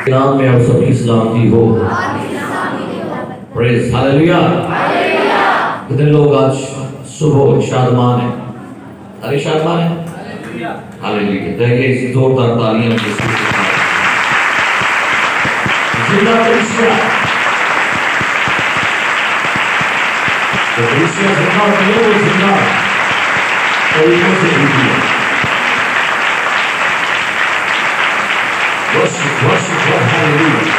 नाम में आप सबकी सलामती हो। Praise hallelujah. कितने लोग आज सुबह शादमान है? अरे शादमान है, हालेलुया। देखिए इसी जोरदार तालियां के साथ जिंदा कलीसिया, तो कलीसिया जिंदा और वो जिंदा तरीकों से जुड़ी है। Worship hallelujah.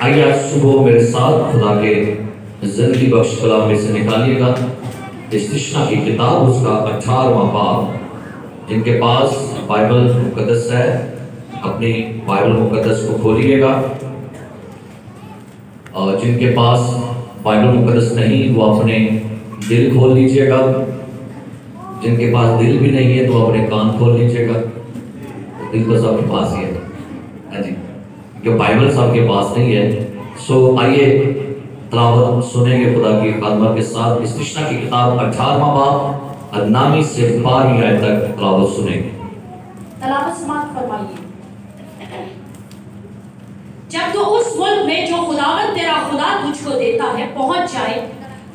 आइए आज सुबह मेरे साथ खुदा के जिंदगी बख्श कलाम में से निकालिएगा इस्तिश्ना की किताब, उसका 18वां बाब। जिनके पास बाइबल मुकद्दस है अपनी बाइबल मुकद्दस को खोलिएगा, और जिनके पास बाइबल मुकद्दस नहीं वो अपने दिल खोल लीजिएगा। जिनके पास दिल भी नहीं है तो अपने कान खोल लीजिएगा। तो दिल तो सबके पास ही है, हाँ जी, जो बाइबल सबके पास नहीं है। सो आइए तलावत सुनेंगे खुदा की खादमा के साथ। इस्तिश्ना की किताब 18वां बाब और 9 से 12 आयत तक तलावत सुनेंगे। तलावत समाप्त फरमाइए। जब तो उस मुल्क में जो खुदावंद तेरा खुदा तुझको देता है पहुंच जाए,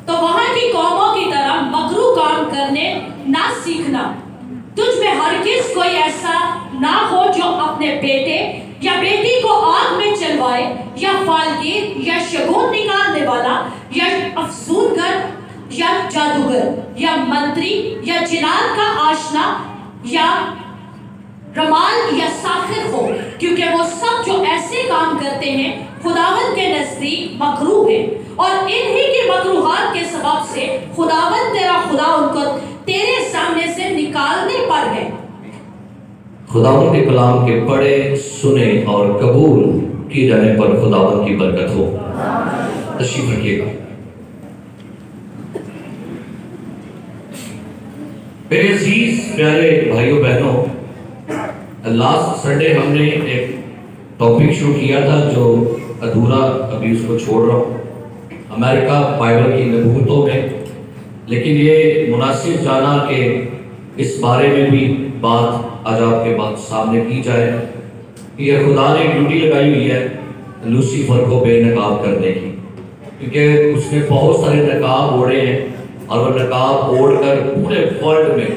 तो वहां की कौमों की तरह मकरू काम करने ना सीखना। तुझ में हरगिज़ कोई ऐसा ना हो जो अपने बेटे या बेटी को आग में चलवाए, या फालगीर या शगुन निकालने वाला, या अफसूनगर या जादूगर या मंत्री या जिनात का आशना या रमाल या साखिर हो, क्योंकि वो सब जो ऐसे काम करते हैं खुदावंद के नजदीक मकरूह है, और इन्हीं के मकरूहात के सबब से खुदावंद तेरा खुदा उनको तेरे सामने से निकालने पर है। खुदावंद के कलाम के पढ़े, सुने और कबूल किए जाने पर खुदावंद की बरकत हो। तशरीफ रखिएगा। मेरे अजीज प्यारे भाइयों बहनों, लास्ट संडे हमने एक टॉपिक शुरू किया था जो अधूरा, अभी उसको छोड़ रहा हूँ, अमेरिका बाइबल की नबूवतों में। लेकिन ये मुनासिब जाना कि इस बारे में भी बात आज आपके बात सामने की जाए। ये खुदा ने ड्यूटी लगाई हुई है लूसीफर को बेनकाब करने की, क्योंकि उसने बहुत सारे नकाब ओढ़े हैं, और वो नकाब ओढ़कर पूरे वर्ल्ड में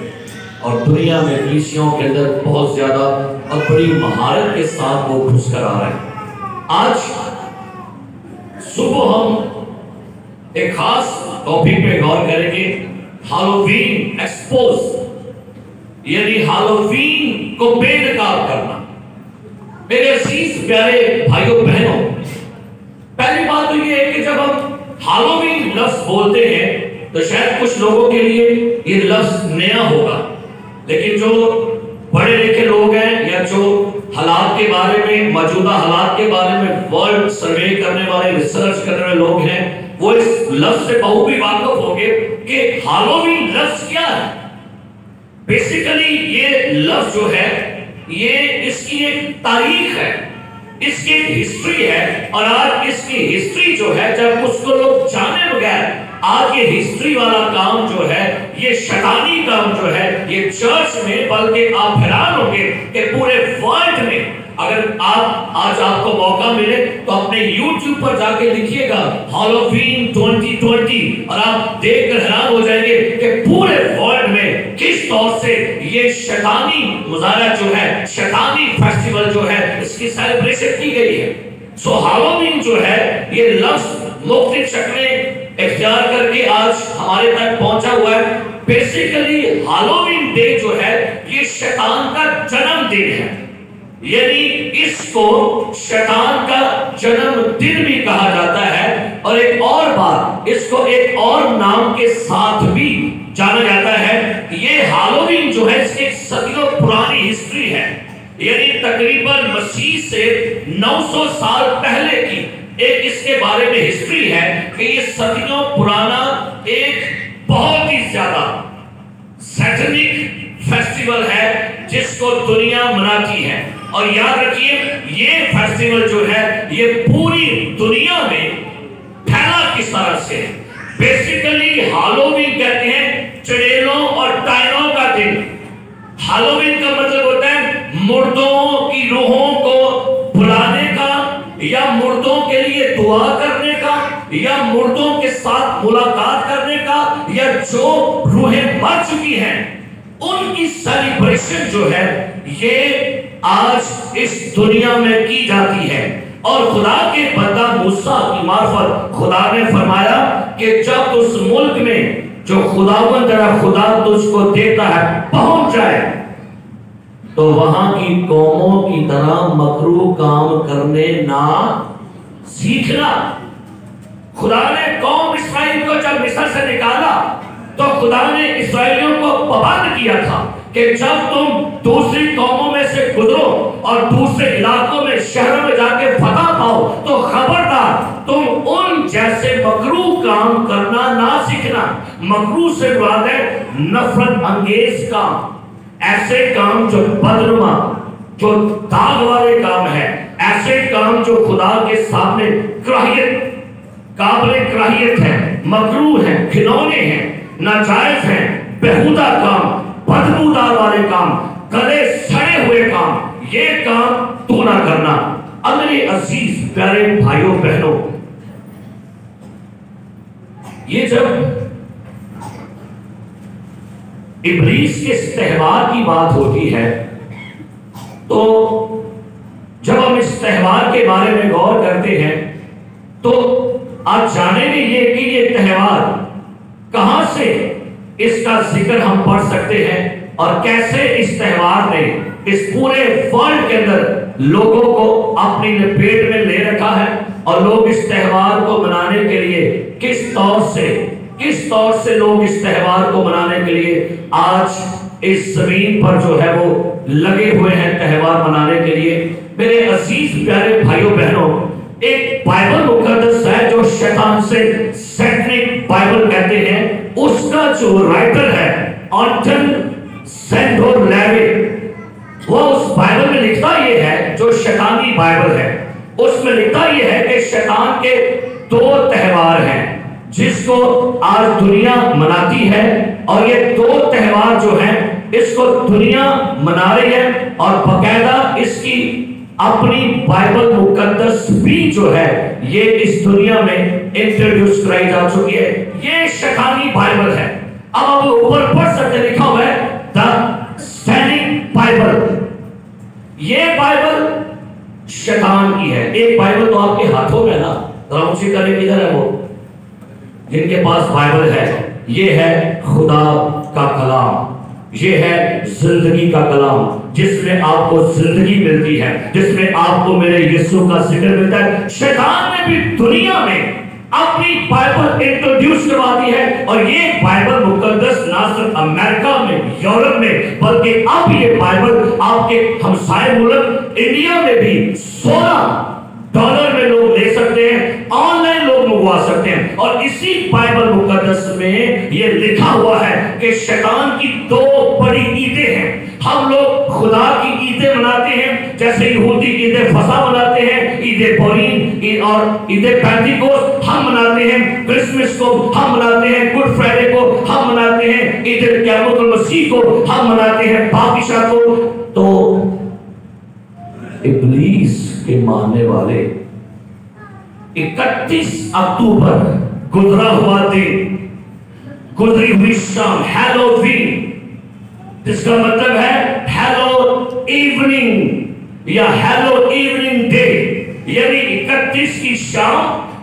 और दुनिया में कलीसियों के अंदर बहुत ज़्यादा और बड़ी महारत के साथ वो घुस कर आ रहे हैं। आज सुबह हम एक खास टॉपिक पे गौर करेंगे, हैलोवीन एक्सपोज, यानी हैलोवीन को बेनकाब करना। मेरे अजीज प्यारे भाइयों बहनों, पहली बात तो ये है कि जब हम हैलोवीन लफ्ज बोलते हैं तो शायद कुछ लोगों के लिए ये लफ्ज नया होगा, लेकिन जो बड़े लिखे लोग हैं या जो हालात के बारे में, मौजूदा हालात के बारे में वर्ल्ड सर्वे करने वाले, रिसर्च करने वाले लोग हैं, वो इस लफ्ज से बहुत भी वाकिफ होंगे कि हैलोवीन लफ्ज क्या है। बेसिकली ये लफ्ज जो है ये इसकी एक तारीख है, इसकी एक हिस्ट्री है, और आज इसकी हिस्ट्री जो है जब उसको लोग जाने बगैर आज ये हिस्ट्री वाला काम जो है, ये शैतानी काम जो है, ये चर्च में, बल्कि आप हैरान होंगे कि पूरे वर्ल्ड में अगर आप आज आपको मौका मिले तो अपने YouTube पर जाके लिखिएगा हैलोवीन 2020, और आप देखकर हैरान हो जाएंगे कि पूरे वर्ल्ड में किस तौर से ये शैतानी मुजाहरा जो है, शैतानी फेस्टिवल जो है, इसकी सेलिब्रेशन की गई है। सो हैलोवीन जो है ये लफ्ज मुख्तलिफ शक्लें इख्तियार करके आज हमारे तक पहुंचा हुआ है। बेसिकली हैलोवीन डे जो है ये शैतान का जन्मदिन है, यानी इसको शैतान का जन्मदिन भी कहा जाता है, और एक और बात, इसको एक और नाम के साथ भी जाना जाता है। ये हैलोवीन जो है इसकी सदियों पुरानी हिस्ट्री है, यानी तकरीबन मसीह से 900 साल पहले की एक इसके बारे में हिस्ट्री है कि ये सदियों पुराना एक बहुत ही ज्यादा सैटनिक फेस्टिवल है जिसको दुनिया मनाती है। और याद रखिए ये फेस्टिवल जो है ये पूरी दुनिया में फैला किस तरह से है। बेसिकली हैलोवीन कहते हैं चुड़ैलों और डायनों का हैलोवीन का मतलब होता है मुर्दों की रूहों को बुलाने का, या मुर्दों के लिए दुआ करने का, या मुर्दों के साथ मुलाकात करने का, या जो रूहें मर चुकी हैं उनकी सेलिब्रेशन जो है ये आज इस दुनिया में की जाती है। और खुदा के बंदा मूसा की मार्फत खुदा ने फरमाया कि जब उस मुल्क में जो खुदावंद तेरा खुदा तुझको देता है पहुंच जाए तो वहां की कौमों की तरह मकरू काम करने ना सीखना। खुदा ने कौम इस्राइल को जब मिस्र से निकाला तो खुदा ने इस्राएलियों को पाबंद किया था कि जब तुम दूसरी कौमों में से गुजरो और दूसरे इलाकों में शहरों में जाके फतह पाओ तो खबरदार तुम उन जैसे मकरू काम करना ना सीखना। मकरू से मुराद है नफरत अंगेज काम, ऐसे काम जो बदनुमा, जो दाग वाले काम है, ऐसे काम जो खुदा के सामने कराहियत, काबिल कराहियत है, मकरू है, घिनौने हैं, नाजायज हैं, बेहुदा काम, बदबूदार वाले काम, गले सड़े हुए काम, ये काम तू ना करना। अगले अजीज प्यारे भाइयों बहनों, ये जब इब्लीस के त्यौहार की बात होती है तो जब हम इस त्यौहार के बारे में गौर करते हैं तो आप जानेंगे ये कि ये त्यौहार कहां से इसका जिक्र हम पढ़ सकते हैं और कैसे इस त्यौहार ने इस पूरे वर्ल्ड के अंदर लोगों को अपनी लपेट में ले रखा है और लोग इस त्यौहार को मनाने के लिए किस तौर से लोग इस त्यौहार को मनाने के लिए आज इस जमीन पर जो है वो लगे हुए हैं त्यौहार मनाने के लिए। मेरे अजीज प्यारे भाइयों बहनों, एक बाइबल मुकद्दस है जो शैतान से सैटनिक बाइबल कहते हैं, उसका जो राइटर है ऑन्टन सेंडोर लेवे, वो उस बाइबल में लिखता ये है, जो शैतानी बाइबल है उसमें लिखता ये है कि शैतान के दो त्यौहार हैं जिसको आज दुनिया मनाती है और ये दो त्यौहार जो हैं इसको दुनिया मना रही है और बाकायदा इसकी अपनी बाइबल मुकद्दस भी जो है ये इस दुनिया में इंट्रोड्यूस कराई जा चुकी है। ये शैतानी बाइबल है। अब आप ऊपर पढ़ सकते, लिखा हुआ है द सैटनिक बाइबल। ये बाइबल शैतान की है। एक बाइबल तो आपके हाथों में है ना, राउंड करें किधर है वो जिनके पास बाइबल है, ये है खुदा का कलाम, ये है जिंदगी का कलाम जिसमें आपको जिंदगी मिलती है, जिसमें आपको मेरे यीशु का जिक्र मिलता है। शैतान ने भी दुनिया में अपनी बाइबल इंट्रोड्यूस करवा दी है और ये बाइबल मुकद्दस ना सिर्फ अमेरिका में, यूरोप में, बल्कि अब ये बाइबल आपके हमसाए मुल्क इंडिया में भी $16 में लोग ले सकते हैं, ऑनलाइन लोग मंगवा सकते हैं। और इसी बाइबल मुकद्दस में ये लिखा हुआ है कि शैतान की दो बड़ी ईदें हैं। हम लोग खुदा की ईदें मनाते हैं, जैसे यहूदी ईदे फसा मनाते हैं, ईदे पुरीम और ईदे पेंटिकोस्ट हम मनाते हैं, क्रिसमस को हम मनाते हैं, गुड फ्राइडे को हम मनाते हैं, ईद क़यामतुल मसीह को हम मनाते हैं, बादशाह को। तो इब्लीस के मानने वाले 31 अक्टूबर गुजरा हुआ दिन, गुजरी हुई शाम, हैलोवीन, जिसका मतलब है हेलो इवनिंग या हेलो इवनिंग डे, यानी 31 की शाम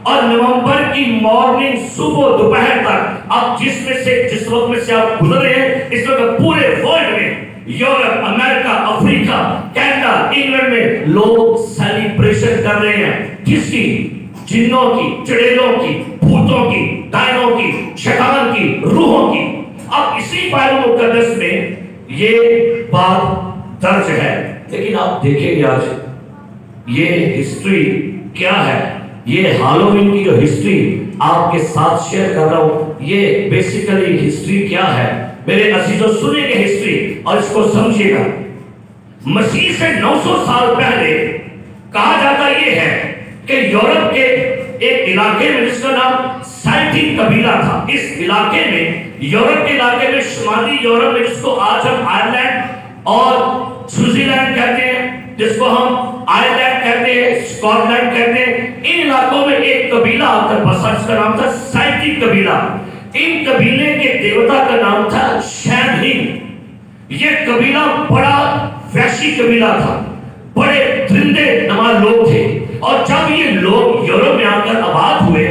और नवंबर की मॉर्निंग, सुबह दोपहर तक। अब जिस वक्त में से आप गुजर रहे हैं, इस वक्त पूरे वर्ल्ड में, Europe, America, Africa, Canada, England में लोग सेलिब्रेशन कर रहे हैं। किसकी? जिन्नों की, चुड़ैलों की, भूतों की, डायनों की, शैतान की, रूहों की। अब इसी बाइबल मुकद्दस में ये बात दर्ज है, लेकिन आप देखेंगे आज ये हिस्ट्री क्या है। ये हैलोवीन की जो हिस्ट्री आपके साथ शेयर कर रहा हूं, ये बेसिकली हिस्ट्री क्या है मेरे अजीजों, सुनिएगा हिस्ट्री और इसको समझिएगा। मसीह से 900 साल पहले कहा जाता ये है कि यूरोप के एक इलाके में जिसका नाम सेल्टिक कबीला था, इस इलाके में, यूरोप के इलाके में, शुमाली यूरोप में, जिसको आज हम आयरलैंड और स्विट्जरलैंड कहते हैं, जिसको हम आयरलैंड कहते हैं, स्कॉटलैंड कहते हैं। इन इलाकों में एक कबीला आकर बसा, इसका नाम था साइटिक कबीला। इन कबीले के देवता का नाम था शैनहिन। ये कबीला बड़ा वैशी कबीला था, बड़े दरिंदे नवाज लोग थे। और जब ये लोग यूरोप में आकर आबाद हुए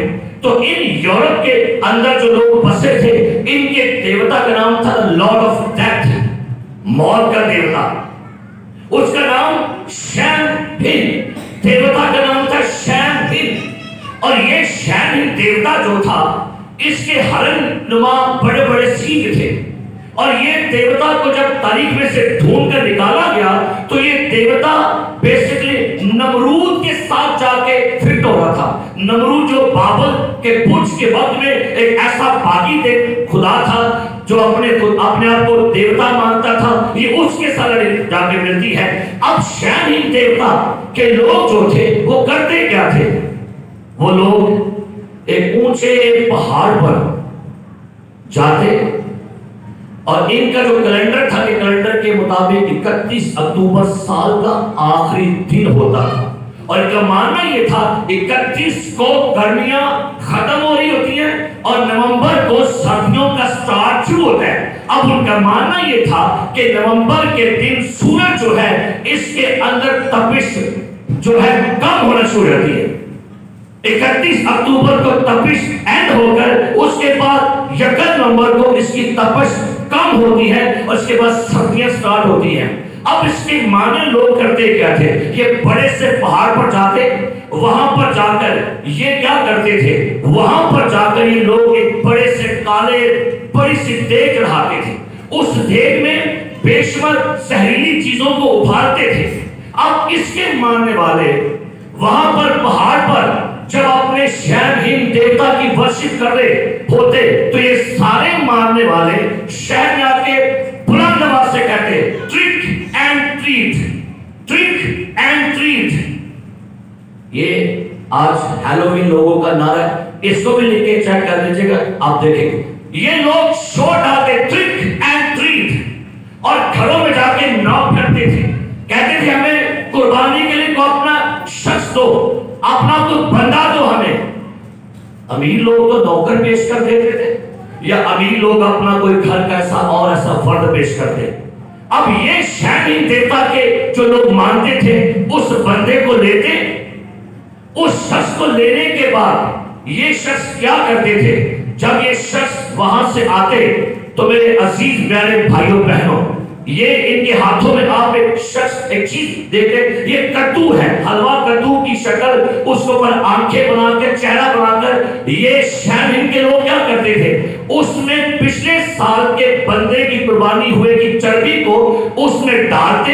तो इन यूरोप के अंदर जो लोग बसे थे, इनके देवता का नाम था लॉर्ड ऑफ डेथ, मौत का देवता। उसका नाम शैनहिन, देवता का नाम था शैनहिन। और ये शैनहिन देवता जो था, इसके हरण नुमा बड़े बड़े सींग थे। और ये देवता को जब तारीख में से ढूंढ कर निकाला गया तो ये देवता बेसिकली नमरूद के साथ जाके फिट हो रहा था। नमरूद जो बाबल के बुर्ज के वक्त में एक ऐसा बागी खुदा था जो अपने आप को देवता मानता था, ये उसके साथ जाके मिलती है। अब शैनहिन देवता के लोग जो थे वो करते क्या थे? वो लोग एक ऊंचे पहाड़ पर जाते और इनका जो कैलेंडर था, कैलेंडर के मुताबिक 31 अक्टूबर साल का आखिरी दिन होता था। और इनका मानना यह था 31 को गर्मियां खत्म हो रही होती हैं और नवंबर को सर्दियों का स्टार्ट शुरू होता है। अब उनका मानना यह था कि नवंबर के दिन सूरज जो है इसके अंदर तपिश जो है कम होना शुरू होती है। 31 अक्टूबर को तपिश एंड होकर उसके बाद 1 नवंबर को इसकी तपिश कम होती है और उसके बाद सर्दियां स्टार्ट होती हैं। अब इसके माने लोग करते क्या थे? ये बड़े से पहाड़ पर जाते, वहां पर जाकर ये क्या करते थे? वहां पर जाकर ये लोग एक बड़े से काले बड़ी सी देग चढ़ाते थे। उस देग में बेशुमार जहरीली चीजों को उभारते थे। अब इसके मानने वाले वहां पर पहाड़ पर जब अपने शैनहिन देवता की वर्शिप कर रहे होते तो ये सारे मानने वाले शहर में आके बुलंद आवाज से कहते trick and treat, trick and treat. ये आज हैलोवीन लोगों का नारा है, इसको भी लिख के चेक कर लीजिएगा, आप देखेंगे ये लोग शो डालते ट्रिक एंड ट्रीट और घरों में जाके नॉक करते थे। कहते थे हमें कुर्बानी के लिए को अपना शख्स दो, अपना तो बंदा दो हमें। अमीर लोग तो नौकर पेश कर देते थे या अमीर लोग अपना कोई घर का ऐसा और ऐसा फर्द पेश करते। अब ये शैनहिन देवता के जो लोग मानते थे उस बंदे को लेते, उस शख्स को लेने के बाद ये शख्स क्या करते थे? जब ये शख्स वहां से आते तो मेरे अजीज प्यारे भाइयों बहनों, ये इनके हाथों में आप एक शख्स एक चीज देखे, ये कद्दू है, हलवा कद्दू की शक्ल, उसके ऊपर आंखें बनाकर चेहरा बनाकर ये शैनहिन के लोग क्या करते थे? उसमें पिछले साल के बंदे की कुर्बानी हुए की चर्बी को उसमें डालते,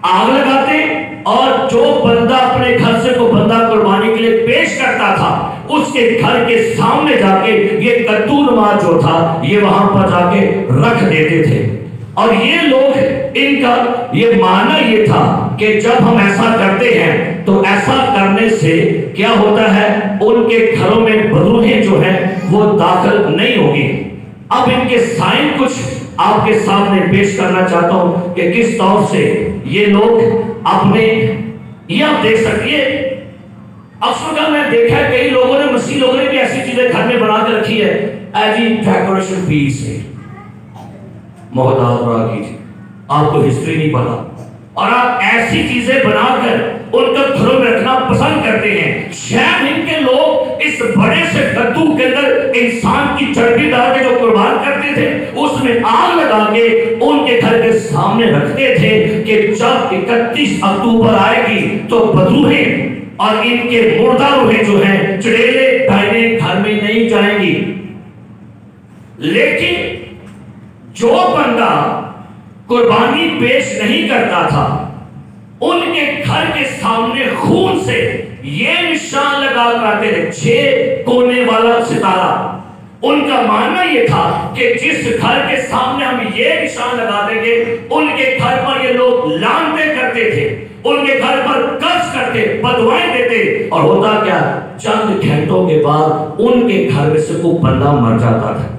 आग लगाते और जो बंदा अपने घर से को बंदा कुर्बानी के लिए पेश करता था उसके घर के सामने जाके ये कद्दू नमाज जो था ये वहां पर जाके रख देते थे। और ये लोग इनका ये मानना ये था कि जब हम ऐसा करते हैं तो ऐसा करने से क्या होता है? उनके घरों में बदरूहें जो है वो दाखिल नहीं होगी। अब इनके साइन कुछ आपके सामने पेश करना चाहता हूं कि किस तौर से ये लोग अपने, ये आप देख सकते हैं। अक्सर मैं देखा है कई लोगों ने, मसीह लोगों ने भी ऐसी चीजें घर में बना कर रखी है एज इन डेकोरेशन पीस है। मोहताज कीजिए, आपको हिस्ट्री नहीं पता और आप ऐसी चीजें बनाकर उनका घरों में रखना पसंद करते हैं। शैनहिन के लोग इस बड़े से कद्दू के अंदर इंसान की चर्बी डाल के जो कुर्बान करते थे उसमें आग लगा के उनके घर के सामने रखते थे कि जब 31 अक्टूबर आएगी तो बदरूहें और इनके मुर्दा रूहें जो हैं चुड़ैले डायने घर में नहीं जाएंगी। लेकिन जो बंदा कुर्बानी पेश नहीं करता था उनके घर के सामने खून से ये निशान लगा कर आते थे, 6 कोने वाला सितारा। उनका मानना यह था कि जिस घर के सामने हम ये निशान लगा देंगे उनके घर पर ये लोग लानते करते थे, उनके घर पर कर्ज करते, बदवाएं देते और होता क्या? चंद घंटों के बाद उनके घर में से कोई बंदा मर जाता था।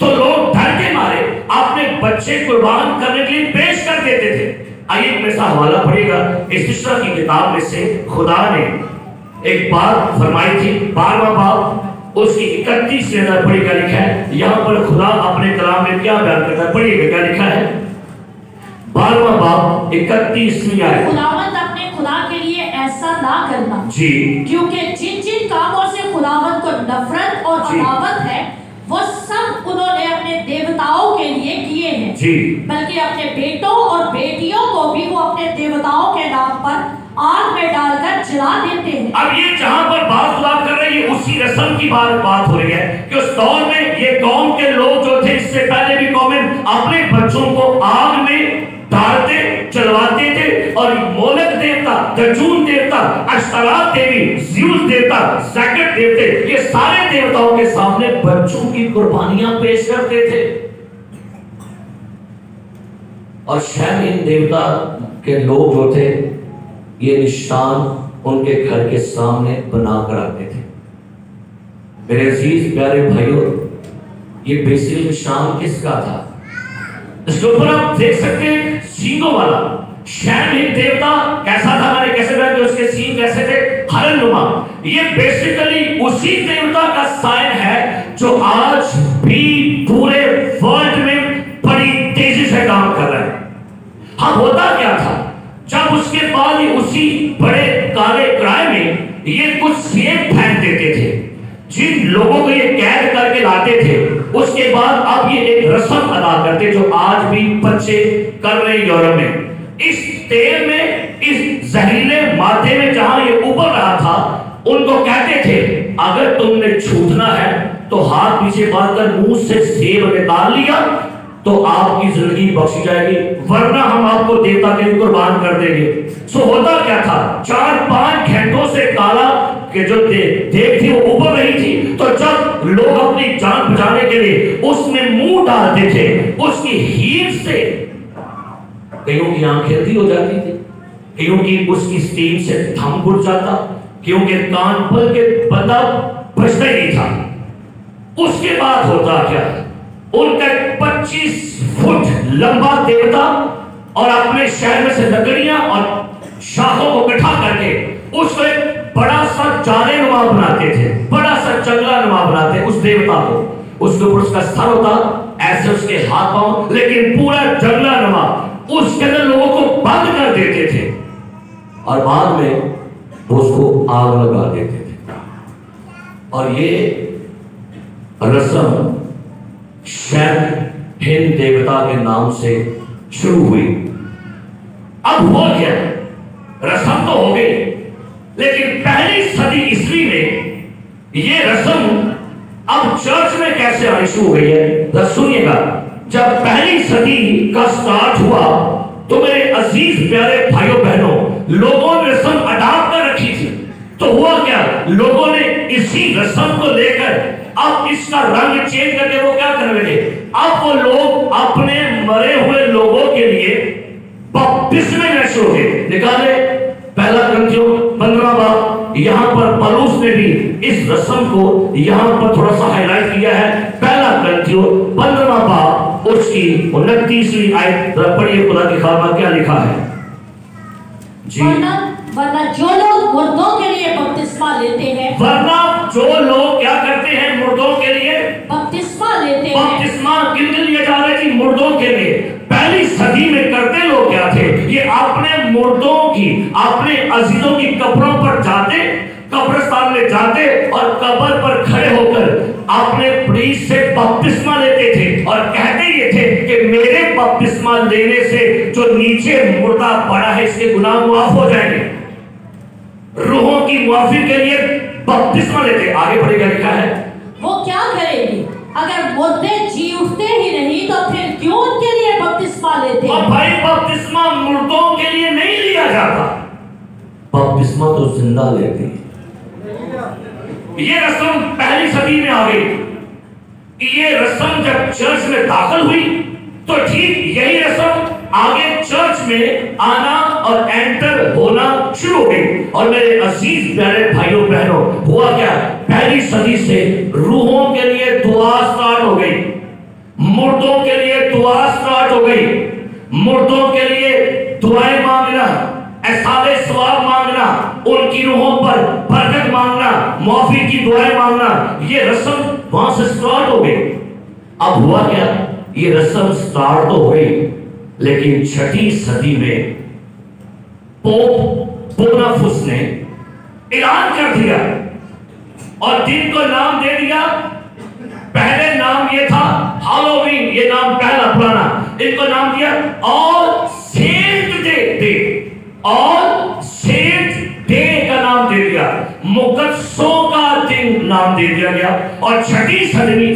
तो लोग डर के मारे अपने बच्चे कुर्बान करने के लिए पेश कर देते थे। आइए एक मेरे साथ हवाला पड़ेगा इस इस्रा की किताब में से। खुदा ने एक बात फरमाई थी, 12वां बाब उसकी 31 में पढ़ेगा, लिखा है यहाँ पर खुदा अपने कलाम में क्या बयान करता है, पढ़िएगा क्या लिखा है। 12वां बाब 31वीं आयत। खुदावंद अपने खुदा के लिए ऐसा ना करना जी, क्योंकि जिन जिन कामों से खुदावंद को नफरत और जी। अदावत है वो सब उन्होंने अपने देवताओं के लिए किए हैं जी, बल्कि अपने बेटों और बेटियों को भी वो अपने देवताओं के नाम पर आग में डालकर जला देते हैं। अब ये जहां पर बात बात कर रही है उसी रस्म की बात हो रही है कि उस दौर में ये कौम के लोग जो थे, इससे पहले भी कौमें अपने बच्चों को आग में डालते चलवाते थे, और मोलक देवता, दजून देवता, अश्तारात देवी, ज़्यूस देवता, ज़ेकत देवते, ये सारे देवताओं के सामने बच्चों की कुर्बानियां पेश करते थे। और शैतान देवता के लोग जो थे ये निशान उनके घर के सामने बनाकर आते थे। मेरे अजीज प्यारे भाइयों, ये बेसिल निशान किसका था? इसके ऊपर आप देख सकते हैं सींगों वाला शैतान देवता कैसा था, मैंने कैसे बताया कि उसके सींग कैसे थे, हरनुमा। ये बेसिकली उसी देवता का साइन है जो आज भी पूरे वर्ल्ड में बड़ी तेजी से काम कर रहा है। हाँ, होता क्या था, जब उसके बाद ही उसी बड़े काले किराए में ये कुछ सेब फेंक देते थे, जिन लोगों को ये कैद करके लाते थे, उसके बाद अब ये एक रस्म अदा करते जो आज भी बच्चे कर रहे हैं यूरोप में। इस तेल में, इस जहरीले मादे में जहां ये उबल रहा था, उनको कहते थे अगर तुमने छूटना है तो हाथ पीछे बांधकर मुंह से सेब निकाल लिया तो आपकी जिंदगी बख्शी जाएगी, वरना हम आपको देवता के लिए कुर्बान कर देंगे। सो होता क्या था, 4-5 घंटों से काला के जो देव थी वो उबल रही थी, तो जब लोग अपनी जान बचाने के लिए उसमें मुंह डालते थे, उसकी हीट से कईयों की आंखें अंधी हो जाती थी, कईयों की उसकी स्टीम से दम घुट जाता, क्योंकि कान पल के बंदा बचता ही नहीं था। उसके बाद होता क्या, उनका 25 फुट लंबा देवता और अपने शहर में से लकड़ियां और शाखों को इकट्ठा करके उसको एक बड़ा सा जालेनुमा बनाते थे, बड़ा सा जंगला नुमा बनाते उस देवता को। उसके ऊपर उसका स्थल होता, ऐसे उसके हाथ पांव, लेकिन पूरा जंगला नुमा, उसके अंदर लोगों को बंद कर देते थे और बाद में उसको आग लगा देते थे। और ये रस्म शैतान देवता के नाम से शुरू हुई। अब हुआ क्या, रस्म तो हो गई, लेकिन पहली सदी ईस्वी में ये रस्म अब चर्च में कैसे आनी शुरू हो गई है। सुनिएगा, जब पहली सदी का स्टार्ट हुआ तो मेरे अजीज प्यारे भाइयों बहनों, लोगों ने रस्म अडॉप्ट कर रखी थी। तो हुआ क्या, लोगों ने इसी रस्म को लेकर अब इसका रंग चेंज करके वो क्या करने लगे, अब वो लोग अपने मरे हुए लोगों के लिए बपतिस्मे लेना शुरू हो गए। निकाले पहला ग्रंथियों 15वां बाब, यहाँ पर पौलुस ने भी इस रस्म को यहाँ पर थोड़ा सा हाईलाइट किया है। पहला ग्रंथियों 15वां बाब उसकी 29वीं आयत पढ़िए, खुदा की खामा क्या लिखा है जी। वरना जो लोग मुर्दों के लिए बपतिस्मा लेते हैं, वरना जो लोग क्या करते हैं, मुर्दों के लिए बपतिस्मा लेते हैं। बपतिस्मा किन लिए जा रहे थे, मुर्दों के लिए। पहली सदी में करते लोग क्या थे, ये अपने मुर्दों की, अपने अजीजों की कब्रों पर जाते, कब्रिस्तान में जाते और कब्र पर खड़े होकर अपने प्रीस्ट से बपतिस्मा लेते थे और कहते ये थे कि मेरे बपतिस्मा लेने से जो नीचे मुर्दा पड़ा है इसके गुनाह माफ हो जाएंगे। रूहों की मुआफी के लिए बपतिस्मा लेते। आगे बढ़ेगा, लिखा है वो क्या करेगी, अगर मुर्दे जी उठते ही नहीं तो फिर क्यों उनके लिए बपतिस्मा लेते। और भाई बपतिस्मा मुर्दों के लिए नहीं लिया जाता, बपतिस्मा तो जिंदा लेते हैं। ये रस्म पहली सदी में आ गई। ये रस्म जब चर्च में दाखिल हुई तो ठीक यही रस्म आगे चर्च में आना और एंटर होना शुरू हो गई। और मेरे अजीज प्यारे भाइयों बहनों, हुआ क्या, पहली सदी से रूहों के लिए दुआ स्टार्ट हो गई, मुर्दों के लिए दुआ स्टार्ट हो गई, मुर्दों के उनकी रूहों पर बरकत मांगना, माफी की दुआएं मांगना, ये रस्म वहां से स्टार्ट हो गई। अब हुआ क्या, ये रस्म स्टार्ट तो हो गई, लेकिन 6वीं सदी में पोप बोनाफुस ने ऐलान कर दिया और दिन को नाम दे दिया। पहले नाम ये था हैलोवीन, ये नाम पहला पुराना, इनको नाम दिया और सेंट डे, और सेंट डे का नाम दे दिया, मुकद्दसों का दिन नाम दे दिया गया। और 6वीं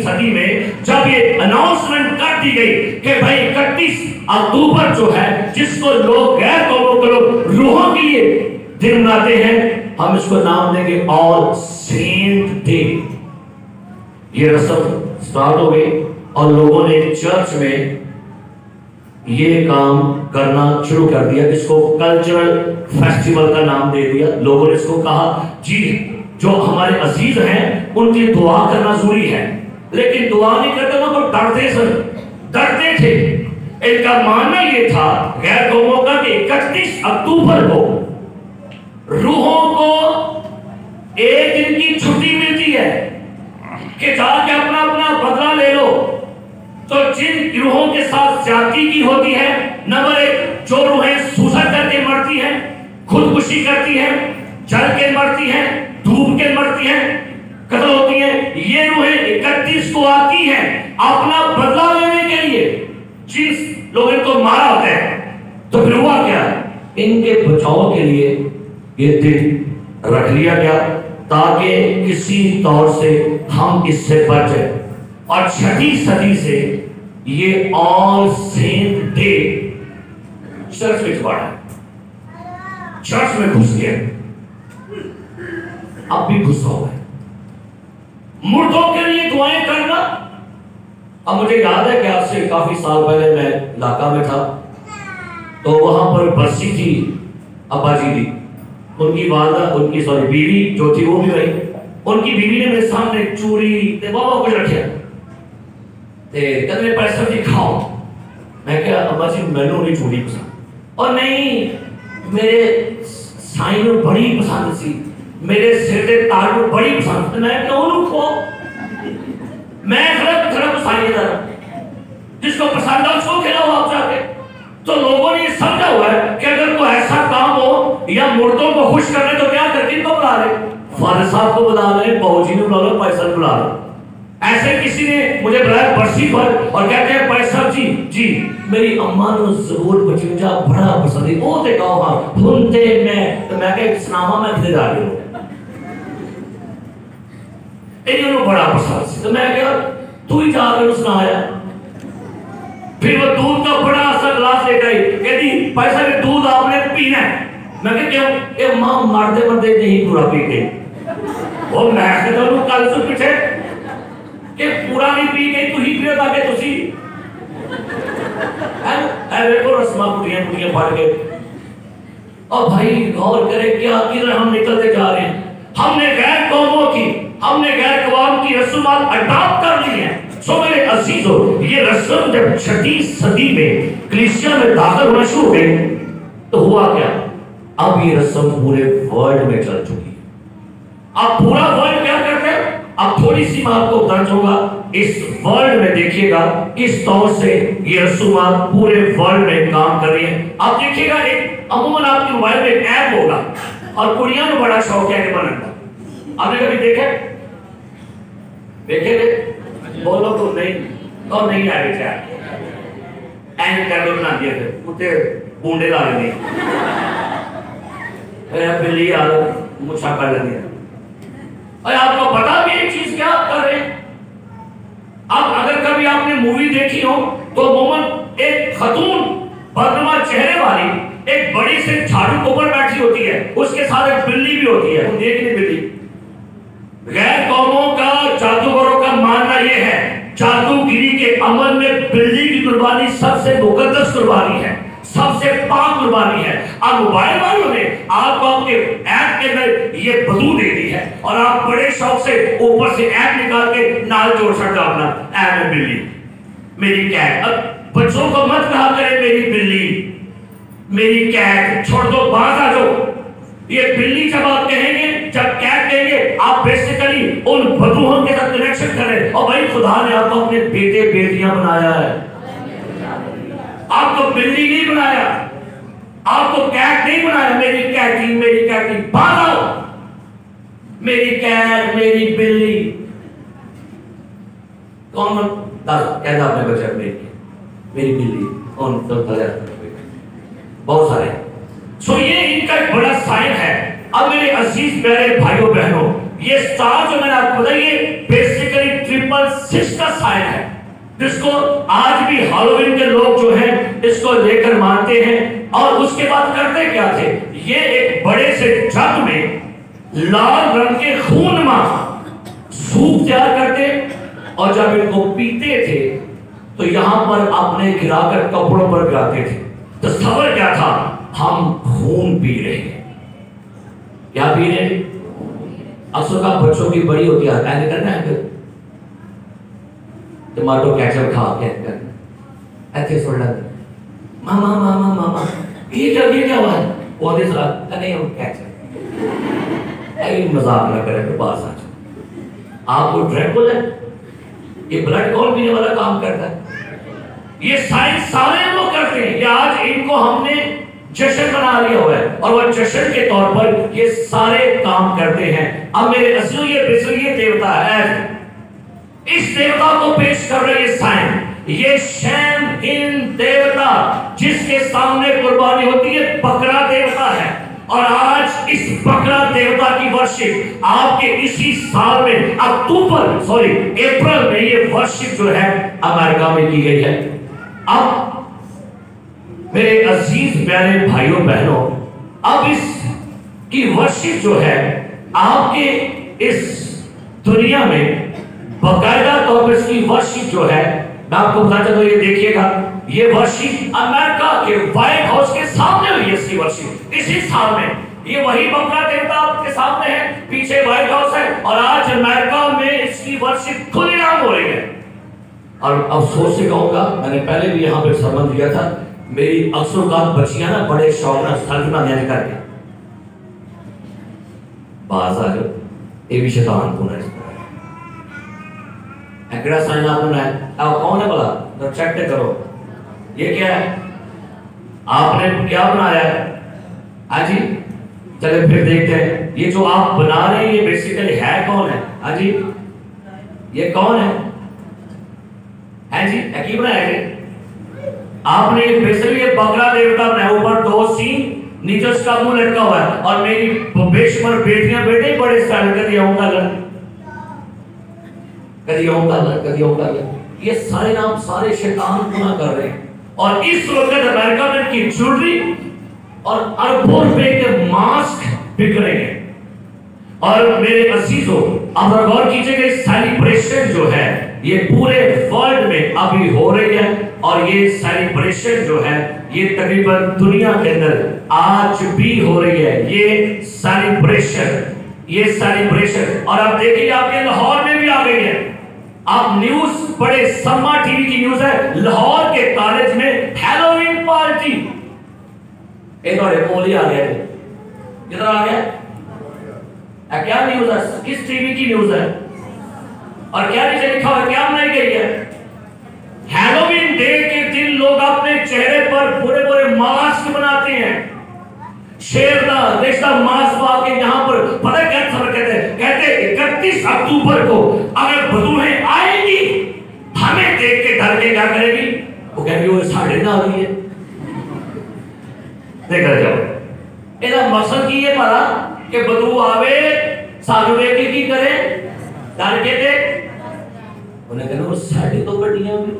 सदी में जब ये अनाउंसमेंट कर दी गई कि भाई 31 अक्टूबर जो है, जिसको लोग गैर कौमों के लोग रूहों के लिए दिन मनाते हैं, हम इसको नाम देंगे ऑल सेंट डे। ये रस्म स्टार्ट हो गई और लोगों ने चर्च में ये काम करना शुरू कर दिया, इसको कल्चरल फेस्टिवल का नाम दे दिया। लोगों ने इसको कहा जी जो हमारे अजीज हैं उनके लिए दुआ करना जरूरी है, लेकिन दुआ नहीं करते ना, तो डरते थे। इनका मानना ये था गैर कौमों का कि 31 अक्टूबर को रूहों को एक दिन की छुट्टी मिलती है कि जाके अपना अपना बदला ले लो। तो जिन रूहों के साथ ज्यादती की होती है, नंबर 1 जो रूहें सुसर करके मरती हैं, खुदकुशी करती हैं, जल के मरती हैं, डूब के मरती हैं, कत्ल होती हैं, ये रूहें 31 को आती हैं अपना बदला लेने के लिए जिन लोगों को मारा होता है। तो फिर हुआ क्या, इनके बचाव के लिए ये दिन रख लिया गया ताकि किसी तौर से हम इससे बचे। और 6वीं सदी से ये ऑल सेंट डे चर्च में पड़ा, चर्च में घुस गया, अब भी घुसा हुआ है। मुर्दों के लिए दुआएं करना। अब मुझे याद है कि आज से काफी साल पहले मैं इलाका में था, तो वहां पर बरसी थी अब्बा जी की, उनकी वालदा, उनकी सॉरी बीवी जो थी वो भी रही, उनकी बीवी ने मेरे सामने चूड़ी ते बाबा कुछ रखे ते कहते पैसा जी खाओ। मैं क्या अम्मा जी मैनू नहीं चूड़ी पसंद, और नहीं मेरे साईं को बड़ी पसंद सी, मेरे सिर के तार को बड़ी पसंद, मैं क्यों रुको, मैं खराब साईं का जिसको पसंद है उसको खिलाओ आप जाके। तो लोगों ने समझा हुआ है कि अगर कोई ऐसा काम हो या मुर्दों को खुश करने तो क्या करके इनको बुला ले, फादर साहब को बुला ले, बाबूजी ने बुला लो, पैसा बुला लो। ऐसे किसी ने मुझे बुलाया बरसी पर और कहते हैं भाई साहब जी मेरी अम्मा को जरूर बचिंजा बड़ा पसंद है, वो ते कहो हाँ सुनते मैं, तो मैं कह सुनावा मैं किधर जा रही हूँ, इन्होंने बड़ा पसंद से। तो मैं कहा तू ही जाकर सुनाया। फिर वो दूध का बड़ा सा गिलास लेकर आई, कहती पैसा के दूध आपने पीना है। मैं कह क्यों, ये मां मरते मरते नहीं पूरा पी गई। वो मैं कहता हूं कल से पीछे कि पूरा नहीं पी गई, तू ही पियो ताकि तुसी है देखो रस्मा कुटियां पड़ गए। और भाई गौर करे क्या किधर हम निकलते जा रहे हैं। हमने गैर कौमों की, हमने गैर कौम की रस्मात अडॉप्ट कर ली है। सो मेरे अजीजों, ये रस्म जब 6वीं सदी में कलीसिया में दाखिल होना शुरू हो गई तो हुआ क्या, अब ये रस्म पूरे वर्ल्ड में चल चुकी है। अब पूरा वर्ल्ड क्या करते हैं, अब थोड़ी सी मैं आपको दर्ज होगा इस वर्ल्ड में, देखिएगा इस तौर से ये रस्मात पूरे वर्ल्ड में काम कर रही है। आप देखिएगा एक अमूमन आपके मोबाइल में एक ऐप होगा और कुड़ियां को बड़ा शौक है बनाने का। आपने कभी देखे बोलो तो नहीं, और नहीं आ रही एंड कर दो बना दिया, फिर उते बूंदे ला लेंगे, बिल्ली आ मुछा कर लेंगे। अरे आपको पता भी एक चीज क्या आप कर रहे हैं। अब अगर कभी आपने मूवी देखी हो तो मोमन एक खतून बदनुमा चेहरे वाली एक बड़ी से झाड़ू के ऊपर बैठी होती है, उसके साथ एक बिल्ली भी होती है, देख ली बिल्ली। गैर कौमों का जादूगरों का मानना यह है जादूगिरी के अमल में बिल्ली की कुर्बानी सबसे मुकद्दस कुर्बानी है, सबसे पाक कुर्बानी है। अब मोबाइल वालों ने आपको आपके ऐप के अंदर ये बदू दे दी है और आप बड़े शौक से ऊपर से ऐप निकाल के नाल जोड़ सकते हो अपना, ऐप में बिल्ली मेरी कैट। अब बच्चों को मत कहा करे मेरी बिल्ली मेरी कैट, छोड़ दो, बाहर आ जाओ। ये बिल्ली जब आप कहेंगे, जब कैट कहेंगे, आप बेसिकली उन बदरूहों के साथ कनेक्शन करें। और भाई खुदा ने आपको अपने बेटे बेटियां बनाया है, आपको बिल्ली नहीं बनाया, आपको कैट नहीं बनाया। मेरी कैटी बाहर, मेरी कैट, मेरी बिल्ली। कौन कहता अपने बच्चे मेरी बिल्ली? कौन? बहुत सारे। सो ये इनका एक बड़ा साइन है। अब मेरे अजीज प्यारे भाइयों बहनों, ये स्टार जो मैंने आपको बताया, ये बेसिकली 666 का साइन है, जिसको आज भी हैलोवीन के लोग जो हैं इसको लेकर मानते हैं। और उसके बाद करते क्या थे, ये एक बड़े से जग में लाल रंग के खूनमा सूप तैयार करते, और जब इनको पीते थे तो यहां पर अपने गिराकर कपड़ों पर गिराते थे। तो सवाल क्या था, हम खून पी रहे हैं। क्या पी रहे हैं? अक्सर का बच्चों की बड़ी होती है, ऐसे करना है फिर टमाटो केचप खा के ऐसे छोड़ लेते, मामा मामा मामा ये क्या हुआ है? वो दिस नहीं हम केचप, ऐसे मजाक ना करें तो पास आ जाओ। आपको ड्रैकुला है, ये ब्लड कौन पीने वाला काम करता है? ये साइंस सारे लोग करते हैं। ये आज इनको हमने जश्न बना लिया हुआ है, और वह जश्न के तौर पर ये सारे काम करते हैं। अब मेरे अजीजों, ये देवता है, इस देवता को पेश कर रहे हैं साइन। ये शैम इन देवता जिसके सामने कुर्बानी होती है, बकरा देवता है। और आज इस बकरा देवता की वर्शिप आपके इसी साल में अप्रैल में ये वर्शिप जो है अमेरिका में की गई है। अब मेरे अजीज प्यारे भाइयों बहनों, अब इस की वर्शिप जो है आपके इस दुनिया में बाकायदा तौर पर इसकी वर्शिप जो है, मैं आपको बताता हूं, ये देखिएगा, ये वर्शिप अमेरिका के व्हाइट हाउस के सामने हुई है। इसकी वर्शिप इसी साल में, ये वही बकरा देवता आपके सामने है, पीछे व्हाइट हाउस है, और आज अमेरिका में इसकी वर्शिप खुलेआम हो रही है। और अफसोस से कहूंगा, मैंने पहले भी यहाँ पे संबंध दिया था, मेरी अक्सर का बच्चियां ना बड़े शौक ना स्थल देने करके बाज आ जाओ, ये भी शैतान को है। एकड़ा साइन आपने अब कौन है भला, तो चेक करो, ये क्या है, आपने क्या बनाया है? हाँ जी, चले फिर देखते हैं। ये जो आप बना रहे हैं ये बेसिकली है कौन है? हाँ जी, ये कौन है? हाँ जी, की बनाया है आपने? बेसिकली ये बकरा देवता बनाया, ऊपर 2 सींग, नीचे उसका मुंह लटका हुआ है। और मेरी बेशुमार बेटियां बेटे बड़े स्टाइल कर दिया होगा, ये सारे नाम सारे शैतान गुनाह कर रहे हैं। और इस वक्त अमेरिका में की ज्वेलरी और अरबों रुपए के मास्क बिक रहे हैं। और मेरे अजीजों, आप गौर कीजिएगा, सेलिब्रेशन जो है ये पूरे वर्ल्ड में अभी हो रही है। और ये सेलिब्रेशन जो है ये तकरीबन दुनिया के अंदर आज भी हो रही है। ये सेलिब्रेशन और आप देखिए आपके लाहौर में भी आ गई है। आप न्यूज बड़े, सम्मा टीवी की न्यूज है, लाहौर के कॉलेज में हैलोवीन पार्टी। एक और बोली आ गया, किधर आ गया? क्या न्यूज है? किस टीवी की न्यूज है? और क्या नीचे लिखा हुआ, क्या बनाई गई है? हैलोवीन डे के दिन लोग अपने चेहरे पर पूरे पूरे मास्क बनाते हैं, शेरदा रेशा मास्क के यहाँ पर पता क्या खबर कहते 31 अक्टूबर को अगर बदूहें आएंगी हमें देख के डर के क्या करेगी? वो कहेगी वो साढ़े ना आ रही है। देखा जाओ, ਇਹਦਾ मकसद की है पता कि बदू आवे सानू देख के की करे, डर के दे उन्हें कहना वो साढ़े तो गड्डियां भी।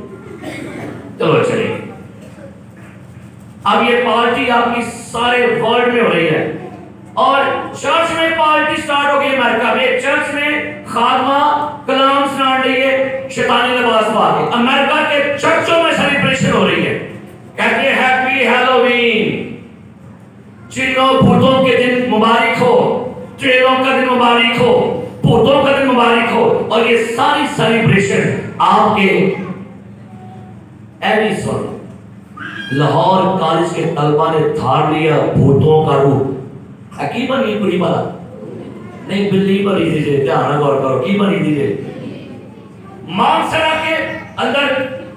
चलो चलिए, अब ये पार्टी आपकी सारे वर्ल्ड में हो रही है। और चर्च में पार्टी स्टार्ट हो गई अमेरिका में। चर्च में खादमा कलाम सुना रही है, शैतानी लिबास पा के अमेरिका के चर्चों में सेलिब्रेशन हो रही है। कहती है हैप्पी हैलोवीन, चिन्हों भूतों के दिन मुबारक हो, ट्रेलों का दिन मुबारक हो, भूतों का दिन मुबारक हो। और ये सारी सेलिब्रेशन आपके एडिसन लाहौर कॉलेज के तलबा ने धार लिया भूतों का रूप। की बनी कुड़ी वाला नहीं बिल्ली बनी दीजिए, ध्यान गौर करो, की बनी दीजिए। मानसरा के अंदर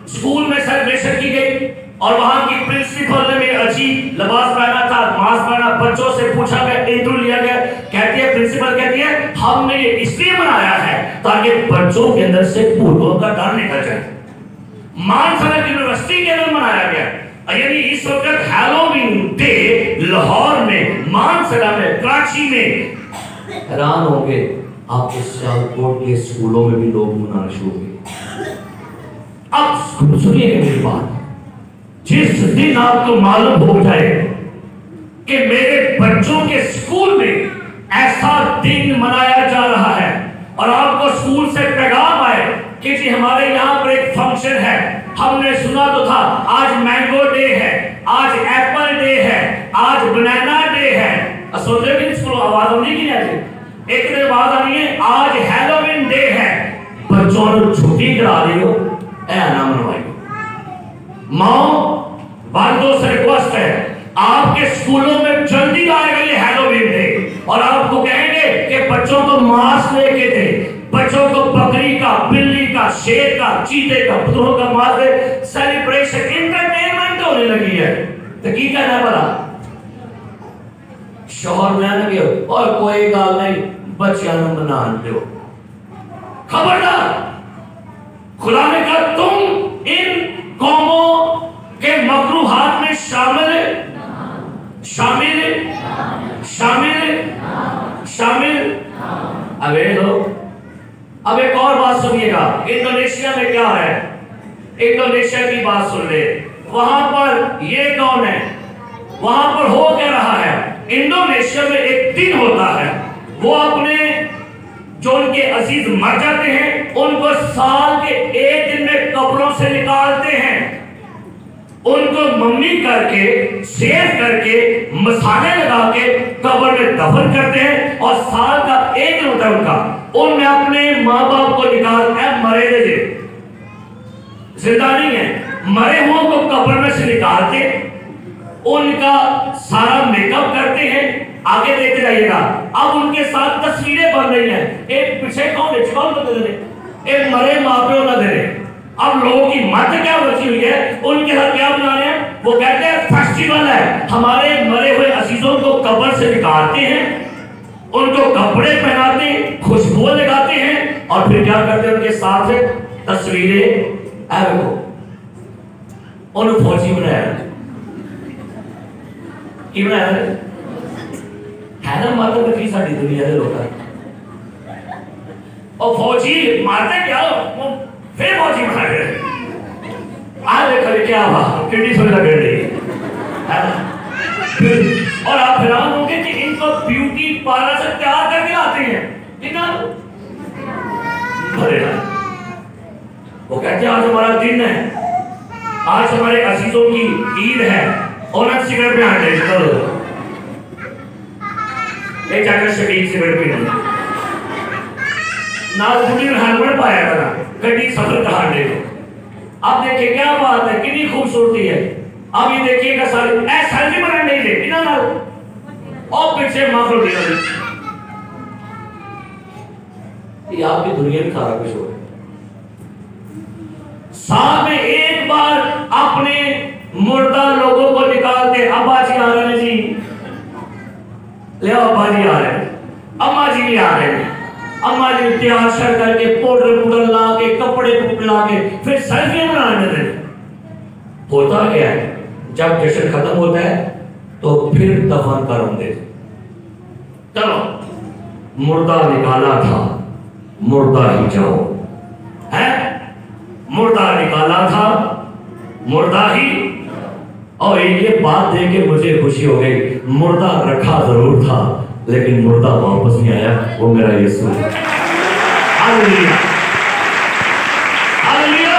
स्कूल में सेलिब्रेशन की गई और वहां की प्रिंसिपल ने अजीब लिबास पहना था, मास्क पहना, बच्चों से पूछा गया, इंटरव्यू लिया गया। कहती है प्रिंसिपल कहती है हमने ये इसलिए बनाया है ताकि बच्चों के अंदर से भूतों का डर निकल जाए। मानसरा यूनिवर्सिटी के अंदर मनाया गया, यानी इस वक्त हैलोवीन डे लाहौर में, मानसरा में, कराची में। हैरान होंगे आप, इस सियालकोट के स्कूलों में भी लोग मनाना शुरू हो गए। अब सुनिए मेरी बात, जिस दिन आपको मालूम हो जाए कि मेरे बच्चों के स्कूल में ऐसा दिन मनाया जा रहा है और आपको स्कूल से पैगाम आए कि जी हमारे यहाँ पर एक फंक्शन है, हमने सुना तो था आज मैंगो डे है, आज एप्पल डे है, आज बनाना डे है। सोच रहे हैं स्कूल आवाज होनी की नहीं, एक दिन बात आनी है आज हैलोवीन डे है, बच्चों को छुट्टी करा रही हो, ऐ ना मनवाइयो। माँ बातों से रिक्वेस्ट है, आपके स्कूलों में जल्दी आएगा ये हैलोवीन डे और आपको कहेंगे कि बच्चों को मास्क लेके दे, बच्चों को बकरी का, बिल्ली का, शेर का, चीते का, पुतलों का मास्क दे। सेलिब्रेशन एंटरटेनमेंट होने लगी है, तो की कहना है भला शोहर में आने गए और कोई गाल नहीं, बच्चियां मना दो। खबरदार, खुदा ने कहा तुम इन कौमों के मकरूहात में शामिल शामिल शामिल शामिल। अबे लो, अब एक और बात सुनिएगा, इंडोनेशिया में क्या है, इंडोनेशिया की बात सुन ले। वहां पर ये कौन है, वहां पर हो क्या रहा है, इंडोनेशिया में एक दिन होता है, वो अपने जो उनके अजीज मर जाते हैं उनको साल के एक दिन में कब्रों से निकालते हैं, उनको मम्मी करके, सेव करके, मसाले लगा के कब्र में दफन करते हैं और साल का एक दिन होता है उनका, उनमें अपने माँ बाप को निकालते हैं, मरे दे जिंदा नहीं है, मरे हुओं को कब्र में से निकालते, उनका सारा मेकअप करते हैं। आगे देखते जाइएगा, अब उनके साथ तस्वीरें बन रही हैं, एक पीछे कौन है, कौन दे रहे, एक मरे माँ प्यो न दे रहे। अब लोगों की मत क्या बची हुई है, उनके साथ क्या बना रहे हैं, वो कहते हैं फेस्टिवल है, हमारे मरे हुए अजीजों को कब्र से निकालते हैं, उनको कपड़े पहनाते हैं, खुशबू लगाते हैं और फिर क्या करते हैं, उनके साथ तस्वीरें उन फौजी बनाया कि बनाया है ना, माता बची साड़ी दुनिया के लोग और फौजी मारते क्या, फिर फौजी बना गए। आज देखो क्या हुआ, कितनी सुविधा कर रही है और आप हैरान होंगे कि इनको ब्यूटी पार्लर से तैयार करके लाते हैं, कितना भरेगा। वो कहते हैं आज हमारा दिन है, आज हमारे अजीजों की ईद है, और सिगरेट पे आने चलो एक जाकर शरीक सिगरेट पीने ना, बुढ़ी हेलमेट पाया था गड्डी सफर कहा देखो। अब देखिए क्या बात है, कितनी खूबसूरती है। अब ये देखिएगा सारे सेल्फी बनाने नहीं दे बिना ना और पीछे माफल दिया, ये आपकी दुनिया में सारा कुछ हो रहा है। साल में एक बार अपने मुर्दा लोगों को निकालते, अब्बा जी आ रहे हैं जी, ले अब्बा जी आ रहे हैं, अम्मा जी भी आ रहे हैं, अम्मा जी तैयार शर करके पाउडर ला के, कपड़े ला के फिर सेल्फी बनाने देते। होता क्या है, जब जश्न खत्म होता है तो फिर दफन कर दे। चलो मुर्दा निकाला था, मुर्दा ही जाओ है, मुर्दा निकाला था, मुर्दा ही। और ये बात देख के मुझे खुशी हो गई, मुर्दा रखा जरूर था लेकिन मुर्दा वापस नहीं आया, वो मेरा यीशु है। Hallelujah, hallelujah,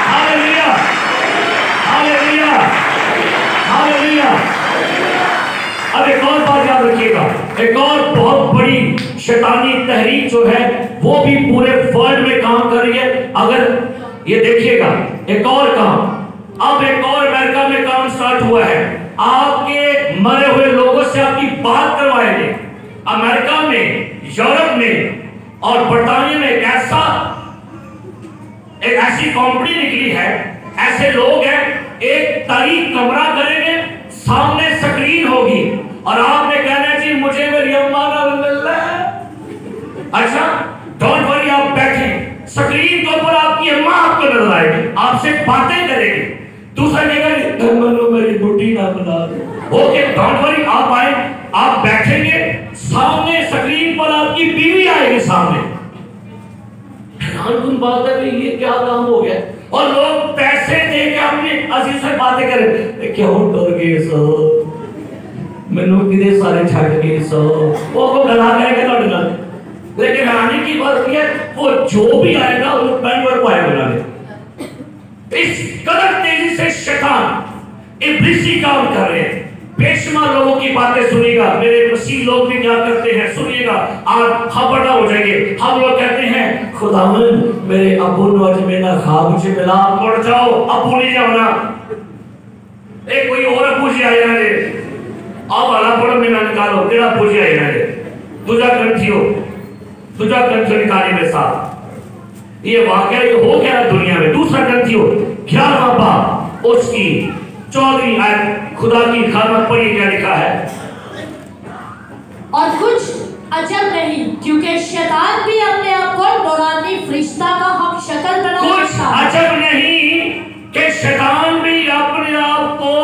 hallelujah, hallelujah, hallelujah. अब एक और बात याद रखिएगा, एक और बहुत बड़ी शैतानी तहरीक जो है वो भी पूरे वर्ल्ड में काम कर रही है। अगर ये देखिएगा एक और काम, अब एक और अमेरिका में काम स्टार्ट हुआ है, आपके मरे हुए लोगों से आपकी बात करवाएंगे। अमेरिका में, यूरोप में और ब्रिटेनिया में एक ऐसी कंपनी निकली है, ऐसे लोग हैं, एक तारीख कमरा करेंगे, सामने स्क्रीन होगी और आपने कहना है जी मुझे मेरी अम्मा ना मिलना है। अच्छा, डोंट वरी, आप बैठे, स्क्रीन के ऊपर आपकी अम्मा आपको नजर आएगी, आपसे बातें करेगी। दूसरा कहेगा मेरी बुढ़ी ना बना दे। ओके, डोंट वरी, आप आए, आप बैठेंगे, सामने स्क्रीन पर आपकी बीवी आएगी सामने। हैरान बात है, ये क्या काम हो गया? और लोग पैसे दे के अपने अजीज से बातें करें, क्यों डर गए सो मैनू किधे सारे छड़ गए सो, वो गला करेगा ਤੁਹਾਡੇ ਨਾਲ। लेकिन आने की बात यह है, वो जो भी आएगा वो पैन पर पाएगा बनाने। इस कदर तेजी से शैतान इब्लीसी काम कर रहे हैं। बेशुमार लोगों की बातें सुनिएगा, मेरे मसीह लोग भी क्या करते हैं सुनिएगा, आज खबरदार हो जाएंगे। हम लोग कहते हैं खुदावंद मेरे अब्बू ने आज मेरा ख्वाब से मिला, मुड़ जाओ, अब्बू नहीं जाना, एक कोई और अब्बू जी आए ना रे, अब वाला पढ़ो मेरा निकालो, तेरा अब्बू जी आए ना रे, तुझा ग्रंथियो निकाली मेरे साथ। ये वाकया ये हो गया दुनिया में। दूसरा ग्रंथियो 11वां बाब उसकी 14वीं आयत, खुदा की खामत पर क्या लिखा है? और कुछ अजब नहीं, क्योंकि शैतान भी अपने आप को नूरानी फरिश्ता का हम शक्ल बना लेता है। कुछ अजब नहीं कि शैतान भी अपने आप को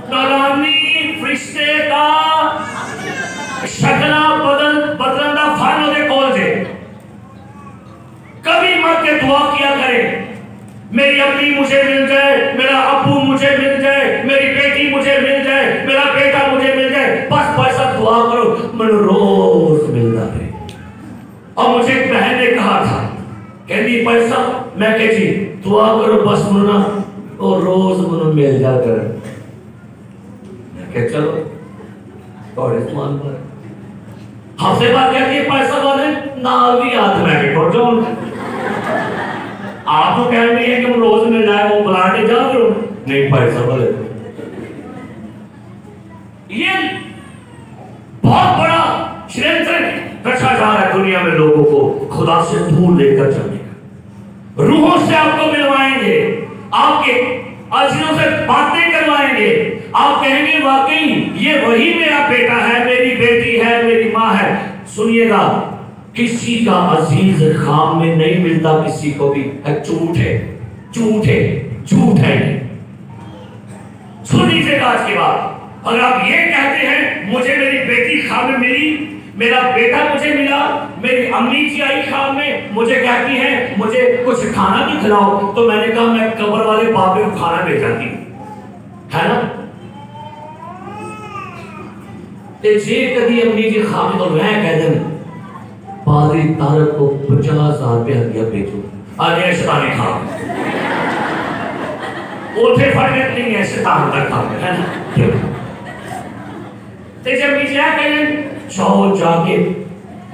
नूरानी फरिश्ते का शक्ल बदलना फानो दे कोल से। कभी मत के दुआ किया करें मेरी अम्मी मुझे मिल जाए, मेरा अब्बू मुझे मिल जाए, मेरी बेटी मुझे मिल जाए, मेरा बेटा मुझे मिल जाए, बस पैसा दुआ करो, मैंने रोज मिलता है। और मुझे एक बहन ने कहा था, कहती पैसा, मैं कहती दुआ करो बस मुन्ना, और रोज मुन्ना मिल जाकर। मैं चलो थोड़े मान पर हफ्ते बाद कहती है पैसा वाले नाल भी हाथ में के छोड़ जाओ। आप तो कह रहे हैं कि हम रोज मिल जाए, वो बुलाने जा रहे हो, नहीं पैसा वाले। ये बहुत बड़ा षड्यंत्र रचा जा रहा है दुनिया में लोगों को खुदा से दूर लेकर जाने का। रूहों से आपको मिलवाएंगे, आपके अजीजों से बातें करवाएंगे, आप कहेंगे वाकई ये वही मेरा बेटा है, मेरी बेटी है, मेरी माँ है। सुनिएगा, किसी का अजीज खाम में नहीं मिलता, किसी को भी। झूठ है, झूठ है, झूठ है। सुन लीजिएगा आज के बाद, अगर आप ये कहते हैं मुझे मेरी बेटी खाम में मिली, मेरा बेटा मुझे मिला, मेरी अम्मी जी आई खाम में, मुझे कहती है मुझे कुछ खाना भी खिलाओ, तो मैंने कहा मैं कब्र वाले बाबे को खाना भेजाती है ना। जे कभी अम्मी जी खाम तो मैं कह दें पादरी तारक को 50,000 रुपया दिया भेजो, आगे शैतानी खाम उठे फटने नहीं है, शैतान का काम है ना। ते जब बीच क्या कहें, जाओ जाके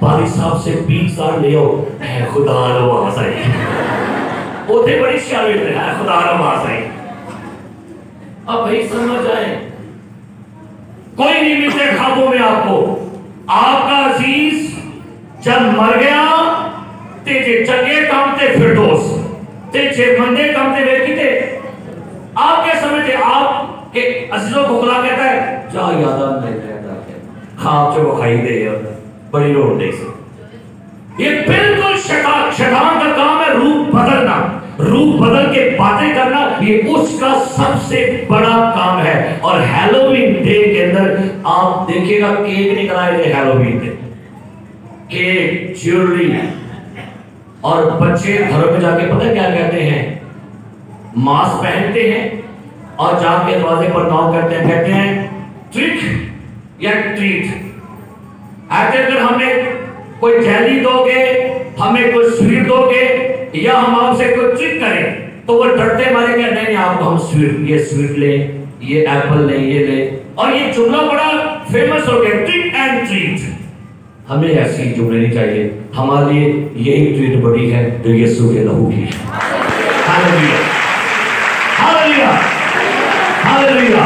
पादरी साहब से 20,000 ले आओ, है खुदा लो आवाज आई, उठे बड़ी शामिल है, खुदा लो आवाज आई। अब भाई समझ आए, कोई नहीं मिलते ख्वाबों में आपको। आपका अजीज जब मर गया ते जे चंगे काम ते फिरदौस, ते जे मंदे काम ते वेखी थे। आप क्या समझते, आप के अजीजों को खुदा कहता है जा याद नहीं रहता है, खाब जो खाई दे बड़ी रोड दे से। ये बिल्कुल शैतान का काम है, रूप बदलना, रूप बदल के बातें करना, ये उसका सबसे बड़ा काम है। और हैलोवीन डे के अंदर आप देखिएगा केक निकल आए, हैलोवीन डे केक, ज्वेलरी, और बच्चे घरों में जाके पता क्या कहते हैं, मास्क पहनते हैं और जाके दरवाजे पर नॉक करते हैं, कहते हैं ट्रिक या ट्रीट। अगर हमें कोई जेली दोगे, हमें कोई स्वीट दोगे, या हम आपसे कोई ट्रिक करें, तो वो डरते मारे क्या नहीं आपको हम स्वीट, ये स्वीट ले, ये एप्पल ले, ये ले। और ये जुमला बड़ा फेमस हो गया, ट्रिक एंड ट्रीट। हमें ऐसी जुमले नहीं चाहिए, हमारे लिए यही ट्रीट बड़ी है जो यीशु के लहू की। Hallelujah, hallelujah, hallelujah,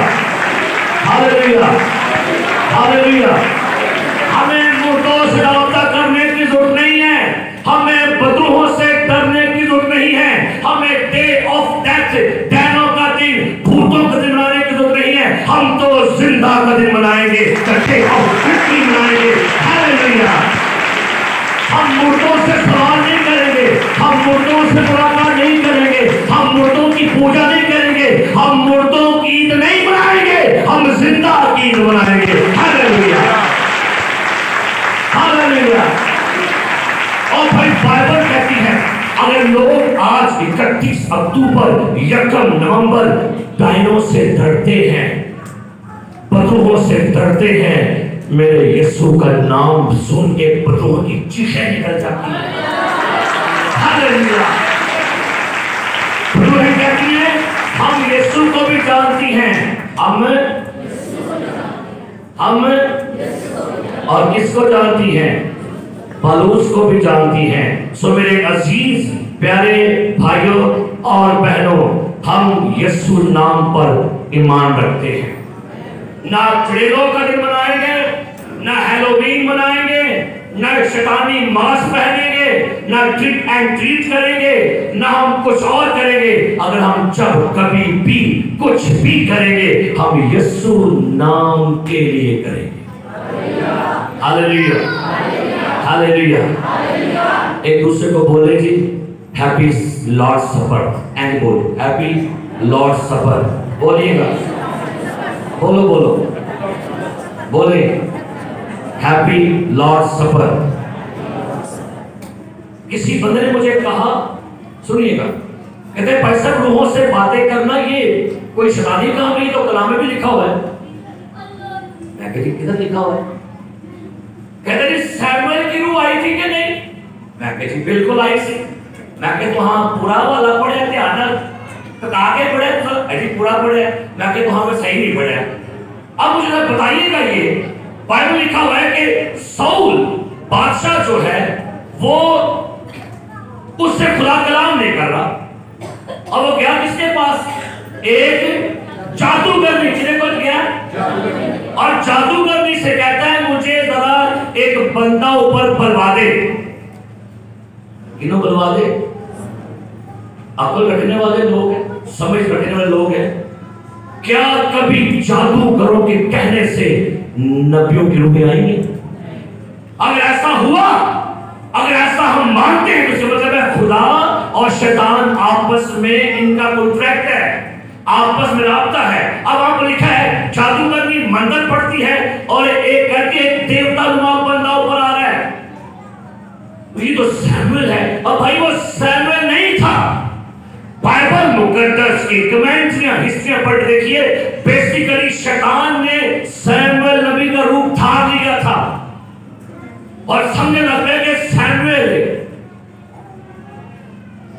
hallelujah, hallelujah. हमें मुर्दों से रब्ता करने की जरूरत नहीं है, हमें बदरूहों से डरने की जरूरत नहीं है, हमें डे ऑफ डेथ, दैनों का दिन, भूतों का दिन मनाने की जरूरत नहीं है। हम तो जिंदा का दिन मनाएंगे, डे ऑफ विक्ट्री मनाएंगे। हालेलुया। हम मुर्दों से सवाल नहीं करेंगे, हम मुर्दों से मुलाकात नहीं करेंगे, हम मुर्दों की पूजा नहीं करेंगे, हम मुर्दों की ईद नहीं मनाएंगे, हम जिंदा की ईद मनाएंगे। Hallelujah, hallelujah. और भाई बाइबल कहती है अगर लोग आज 31 अक्टूबर 1 नवंबर डायनों से डरते हैं, बदरूहों से डरते हैं, मेरे यीशु का नाम सुन के बदरूहों की चीखें निकल जाती हैं। हालेलुया। बदरूहें कहती हैं हम यीशु को भी जानती हैं, हम और किसको जानती हैं? पौलुस को भी जानती हैं। सो मेरे अजीज प्यारे भाइयों और बहनों, हम यीशु नाम पर ईमान रखते हैं। ना चुड़ैलों का दिन मनाएंगे, ना हैलोवीन मनाएंगे, ना शैतानी मास्क पहनेंगे, ना ट्रिक एंड ट्रीट करेंगे, ना हम कुछ और करेंगे। अगर हम जब कभी भी कुछ भी करेंगे, हम यीशु नाम के लिए करेंगे। Hallelujah, hallelujah. एक दूसरे को बोले जी हैप्पी लॉर्ड सपर, एंड बोलो हैप्पी लॉर्ड सपर। बोलिएगा, बोलो बोलो, बोले हैप्पी लॉर्ड सपर। किसी बंदे ने मुझे कहा, सुनिएगा, कहते भाई साहब रूहों से बातें करना ये कोई शैतानी काम नहीं, तो कलाम में भी लिखा हुआ है। मैं कहती किधर लिखा हुआ है? कहते जी सैमुएल की रूह आई थी कि नहीं? मैं कहती बिल्कुल आई थी। मैं कहती हाँ पूरा वाला पढ़े ध्यान तो आगे पढ़े तो अजी पूरा पढ़े। मैं कहती हाँ मैं सही नहीं पढ़ा। अब मुझे बताइएगा, ये बाइबल लिखा हुआ है कि साउल बादशाह जो है वो उससे खुदा कलाम नहीं कर रहा, और वो गया किसके पास? एक जादूगरनी। किसके पास गया? और जादूगरनी से कहता है मुझे जरा एक बंदा ऊपर बलवा दे। किन्हों बलवा दे? अकल रखने वाले लोग हैं, समझ रखने वाले लोग हैं। क्या कभी जादूगरों के कहने से नबियों की रूहें आएंगी? अगर ऐसा हुआ, अगर ऐसा हम मानते हैं, तो इसका मतलब है खुदा और शैतान आपस में इनका कॉन्ट्रैक्ट है, आपस में राब्ता है। अब आप लिखा है जादूगरनी मंत्र पढ़ती है और एक करके एक देवता नुमा बंदा ऊपर आ रहा है, ये तो सैमुएल है। और भाई वो सैमुएल नहीं था। बाइबल मुकद्दस की कमेंट्रियां, हिस्ट्रियां पढ़ देखिए, बेसिकली शैतान ने सैमुएल नबी का रूप धार लिया था और समझने लगता है कि सैमुएल है।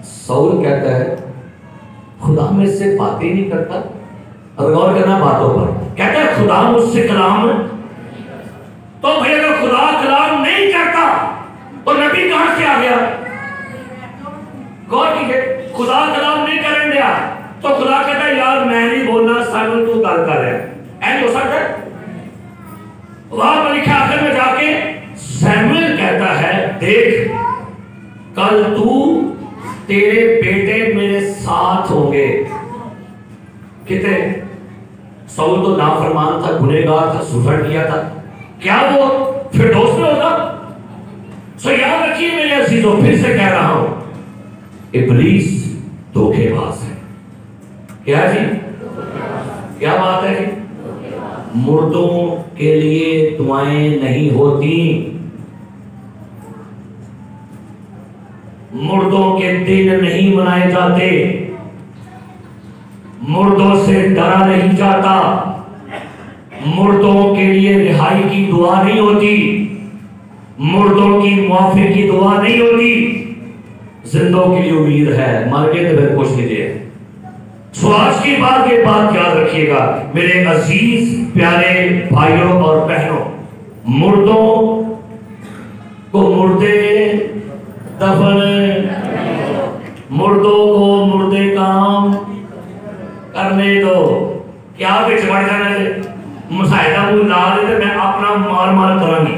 साउल कहता है खुदा में से बातें नहीं करता। अब गौर करना बातों पर। कहता है खुदा मुझसे कलाम, तो भाई अगर खुदा कलाम नहीं करता तो नबी कहां से आ गया? गौर कीजिए, खुदा कलाम नहीं करने दिया तो खुदा कहता है यार मैं नहीं बोलना, सैमुएल तू गल कर रहा है। ऐसा हो सकता है? वहां पर लिखा आखिर में जाके सैमुएल कहता है देख कल तू तेरे बेटे मेरे साथ होंगे। कितने? साउल तो नाफरमान था, गुनहगार था, सुधर किया था, क्या वो फिरदौस में होगा? सो याद रखिए मेरे अजीजों, फिर से कह रहा हूं, इब्लीस धोखेबाज है। क्या जी? क्या बात है जी? मुर्दों के लिए दुआएं नहीं होती, मुर्दों के दिन नहीं मनाए जाते, मुर्दों से डरा नहीं जाता, मुर्दों के लिए रिहाई की दुआ नहीं होती, मुर्दों की मुआफी की दुआ नहीं होती, जिंदों के लिए उम्मीद है, मर गए तो फिर कुछ नहीं दे। सो आज की बात के बाद याद रखिएगा मेरे अजीज प्यारे भाइयों और बहनों, मुर्दों को मुर्दे दफन, मुर्दों को मुर्दे काम करने दो। क्या बिच बढ़ जाना है? मुसाहिदा मुझे ला रहे थे, मैं अपना मार मार करांगी,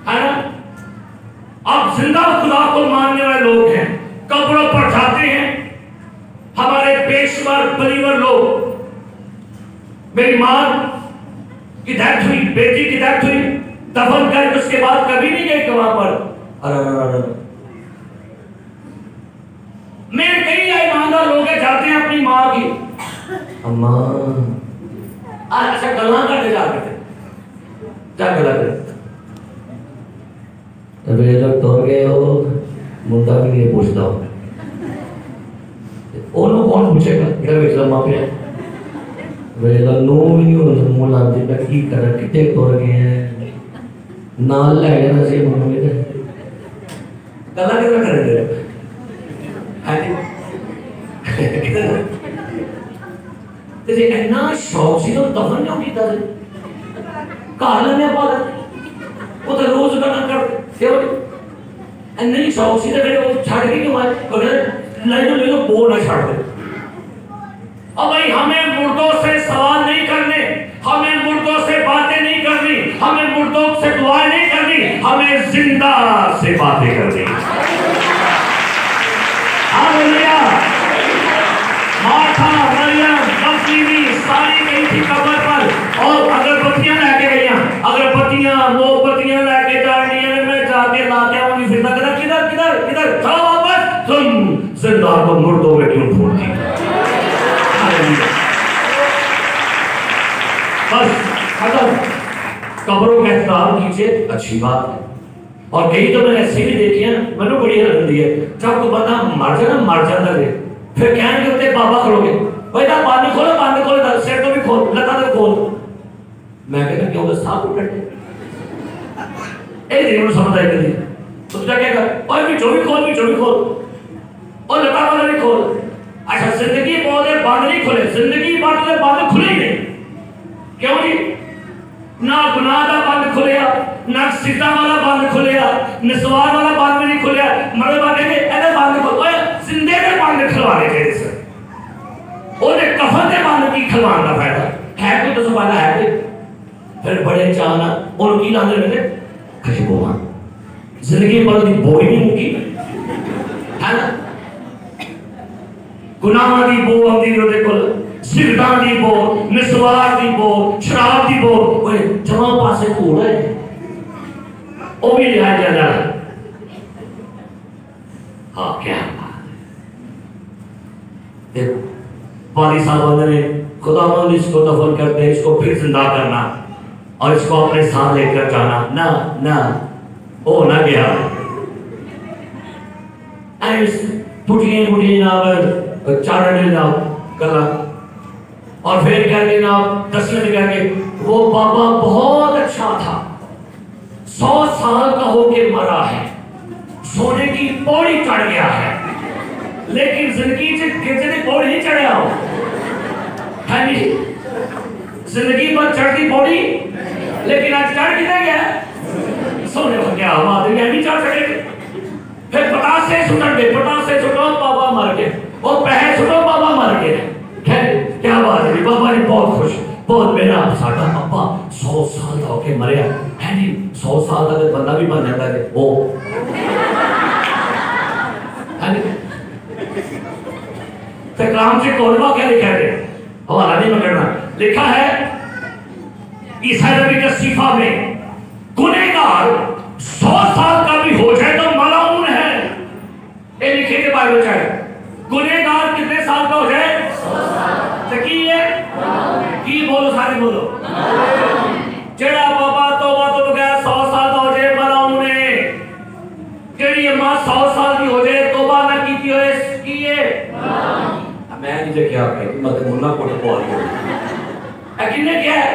है ना। अब जिंदा खुदा को मानने वाले लोग हैं, कब्रों पर जाते हैं। हमारे पेशवर बलीवर लोग, मेरी माँ की डेथ हुई, बेटी की डेथ हुई, दफन करके उसके बाद कभी नहीं गए वहां पर। मेरे कई ईमानदार लोग जाते हैं अपनी माँ की अम्मा, अच्छा गला करते जाते क्या गला करते वे लोग तोड़ गए हो, मुद्दा भी नहीं पूछता हो, ओनो कौन पूछेगा इधर बेच लो माँ पे वे लोग नो भी नहीं हो मुंह लाते मैं की कर कितने तोड़ गए हैं नाल ले गया ना से मुंह में गला कितना करेंगे ते जे इन्ना शौक सी तो दफन क्यों कीता सी घर लेने पाले वो तो रोज गल्लां कर क्यों इन्ना ही शौक सी ते फिर वो छड़ के क्यों आए अगर ले लो बोल ना छड़ दे। अब भाई हमें मुर्दों से सवाल नहीं करने, हमें मुर्दों से बातें नहीं करनी, हमें मुर्दों से दुआएं नहीं करनी, हमें जिंदा से बातें करनी। हालेलुया। मार्था, मरियम, मसीही सारी गई थी कब्र पर और अगरबत्तियां लेके गई, अगरबत्तियां मोमबत्तियां लेके जानिए मैं जाके लाके आऊंगी फिर किधर किधर किधर किधर जाओ वापस, तुम जिंदा को मुर्दों में क्यों ढूंढती। बस खत्म, कब्रों का एहतराम कीजिए, अच्छी बात है। और कई तो मैंने ऐसी भी देखी है, मैंने बड़ी हैरान दी है, जब तो बंदा मर जाता है फिर क्या करते बाबा खड़ोगे भाई ना पानी खोलो सिर तो भी खोल लता तो खोल, मैं कहता क्यों बस सांप उठे एक दिन समझ आए कभी तो क्या कहेगा और भी जो भी खोल और लता वाला भी खोल। अच्छा जिंदगी पौधे बांध नहीं खुले, जिंदगी बांध खुले ही नहीं, क्यों जी ना गुनाह का बंद खुलिया, ना सिद्धा वाला बंद खुलिया, निस्वार वाला बंद भी नहीं खुलिया, मरे बाटे के ऐसे बंद खोल ओए जिंदे के बंद खिलवाने के से ओने कफन के बंद की खिलवाने का फायदा है कोई तो वाला है कोई फिर बड़े चाहना और की लाने लगे खुशबू जिंदगी पर दी बोई नहीं मुकी है ना, गुनाह दी बो आंदी ओदे कोल, सिगटा दी बो, निस्वार दी बो, शराब दी बो, ओए जमा पासे कूड़ है ओ भी लिया जाना। हाँ क्या देखो वाली साहब ने खुदावंद इसको दफन करते इसको फिर जिंदा करना और इसको अपने साथ लेकर जाना, ना ना ओ ना गया टूटिए ना चारण ना कला और फिर कहते ना दर्शन करके वो बाबा बहुत अच्छा था, 100 साल का होके मरा है, सोने की पौड़ी चढ़ गया है, लेकिन जिंदगी से किसी पौड़ी नहीं चढ़ा हो है नहीं, जिंदगी पर चढ़ती पौड़ी लेकिन आज चढ़ कितने गया सोने पर क्या हुआ नहीं चढ़ सके, फिर पटासे सुटो बाबा मर गए और पहले सुटो बाबा मर गए, क्या बात है बाबा ने बहुत खुश बहुत मेरा साडा पापा 100 साल का होके मरे है नहीं, 100 साल का बंदा भी बन जाता है वो कलाम से कोलवा क्या लिखा है हवाला नहीं पकड़ना, लिखा है ईसा नबी के सीफा में गुनहगार 100 साल का भी हो जाए तो मलाऊन है, ये लिखे के बाइबल चाहे गुनहगार कितने साल का हो जाए 100 साल की बोलो सारे बोलो जेड़ा बाबा तौबा तो बगैर 100 साल का हो जाए मलाऊन है, जेड़ी मां 100 साल की हो जाए तौबा ना कीती होए की है मैं नहीं क्या कह मत मुन्ना कोट को आ गया किने क्या है,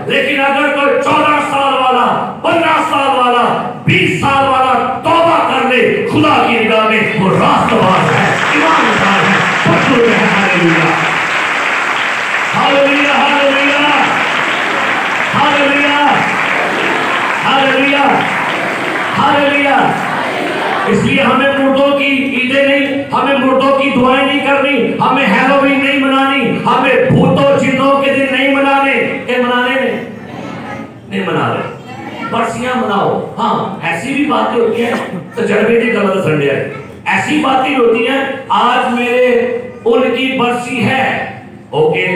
लेकिन अगर कोई 14 साल वाला 15 साल वाला 20 साल वाला तौबा कर ले खुदा की निगाह में वो रास्तबाज है, ईमानदार है, पक्का है। Hallelujah hallelujah hallelujah hallelujah hallelujah hallelujah. इसलिए हमें मुर्दों की ईदें नहीं, हमें मुर्दों की दुआएं नहीं करनी, हमें हैलोवीन नहीं मनानी, हमें भूतों जिन्नों के दिन नहीं मनाने, संडे मना रहे हैं? नहीं मना रहे। बरसियां मनाओ। हाँ, ऐसी भी बातें होती हैं तजर्बे की गलत संडे है। ऐसी बातें होती हैं आज मेरे उनकी बरसी है, ओके,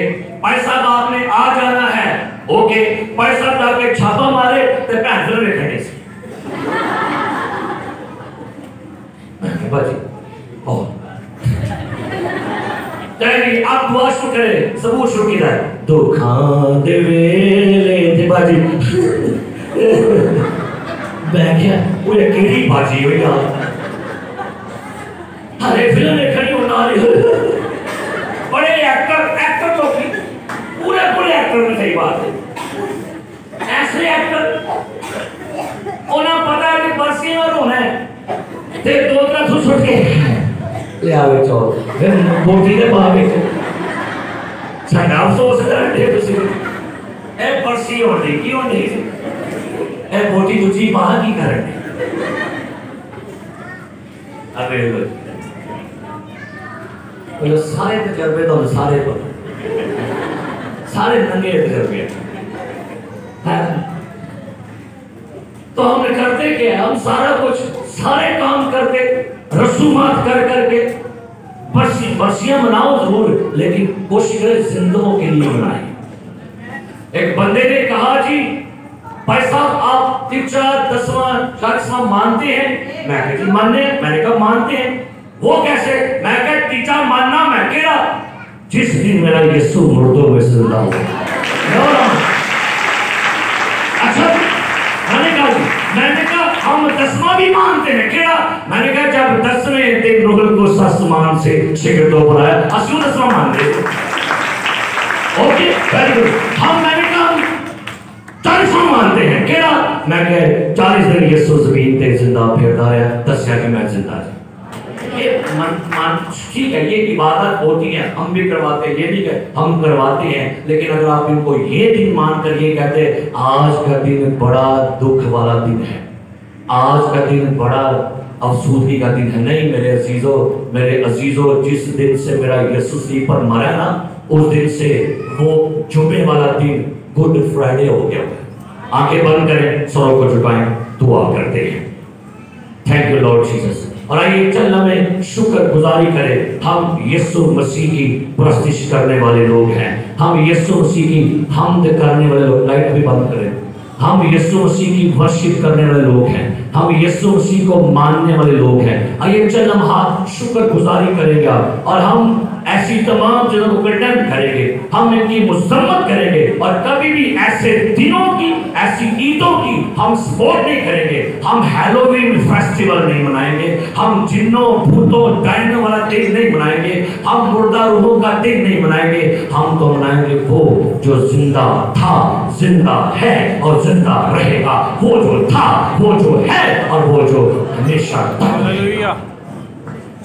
पैसा आपने आ जाना है, ओके, पैसा जाके छापा मारे तो पैसे में खड़े से बाजी और तेरी आप दुआ शुरू करें, सबूत शुरू किया है दुखां दे वेले ते बाजी मैं क्या वो केड़ी बाजी हो यार, अरे फिल्म देखनी होना बड़े एक्टर तो पूरे एक्टर में सही बात है, ऐसे एक्टर उन्हें पता है कि बरसी और होना है ते दो तरह से छुट के ले आवे चौल फिर बोटी दे पावे साडा अफसोस करते तुसी ए बरसी होनी की होनी ए बोटी दूजी बाहर की करनी अबे वो सारे तजर्बे तो सारे नंगे तजर्बे हैं। तो हम करते क्या, हम सारा कुछ सारे काम करते रसूमात कर करके बरसियां मनाओ जरूर, लेकिन कोशिश करें जिंदगी के लिए मनाएं। एक बंदे ने कहा जी भाई साहब आप तीसरा 10वां 40वां मानते हैं? मैं कहा जी मानते हैं। मैंने कहा मानते हैं, वो कैसे? मैं कहा तीसरा मानना मैं केड़ा जिस दिन मेरा यीशु मुर्दों में जिंदा हो। अच्छा मैंने कहा हम 10वां भी मानते हैं केड़ा? मैंने कहा जब 10वें दिन रूहुल को सस्मान से शिकतो बनाया असू 10वां मानते हैं, ओके वेरी गुड। मैंने कहा 40वां मानते हैं केड़ा? मैं कहा 40 दिन यीशु ज़मीन पे जिंदा फिरदा है, दस्या कि मैं जिंदा ये मान ठीक है, ये इबादत होती है, हम भी करवाते हैं, ये नहीं कि हम करवाते हैं, लेकिन अगर आप इनको ये दिन मानकर ये कहते आज का दिन बड़ा दुख वाला दिन है, आज का दिन बड़ा अफसोसगी का दिन है, नहीं मेरे अजीजों जिस दिन से मेरा यीशु सलीब पर मरा ना, उस दिन से वो जुमे वाला दिन गुड फ्राइडे हो गया। आंखें बंद करें, सरों को झुकाएं, दुआ करते हैं। Thank you Lord Jesus. और आइए चल हमें शुक्र गुजारी करें। हम यीशु मसीह की परस्तिश करने वाले लोग हैं, हम यीशु मसीह की हमद करने वाले लोग। लाइट भी बंद करें। हम यीशु मसीह की वर्शिप करने वाले लोग हैं, हम यीशु मसीह को मानने वाले लोग हैं। आइए चल हम हाथ शुक्र गुजारी करेंगे और हम ऐसी तमाम चीजों को कंडेम करेंगे, हम इनकी मुसम्मत करेंगे और कभी भी ऐसे दिनों की ऐसी ईदों की हम सपोर्ट नहीं करेंगे। हम हैलोवीन फेस्टिवल नहीं मनाएंगे, हम जिन्नों भूतों डायनों वाला दिन नहीं मनाएंगे, हम मुर्दा रूहों का दिन नहीं मनाएंगे। हम तो मनाएंगे वो जो जिंदा था, जिंदा है और जिंदा रहेगा, वो जो था, वो जो है और वो जो हमेशा था।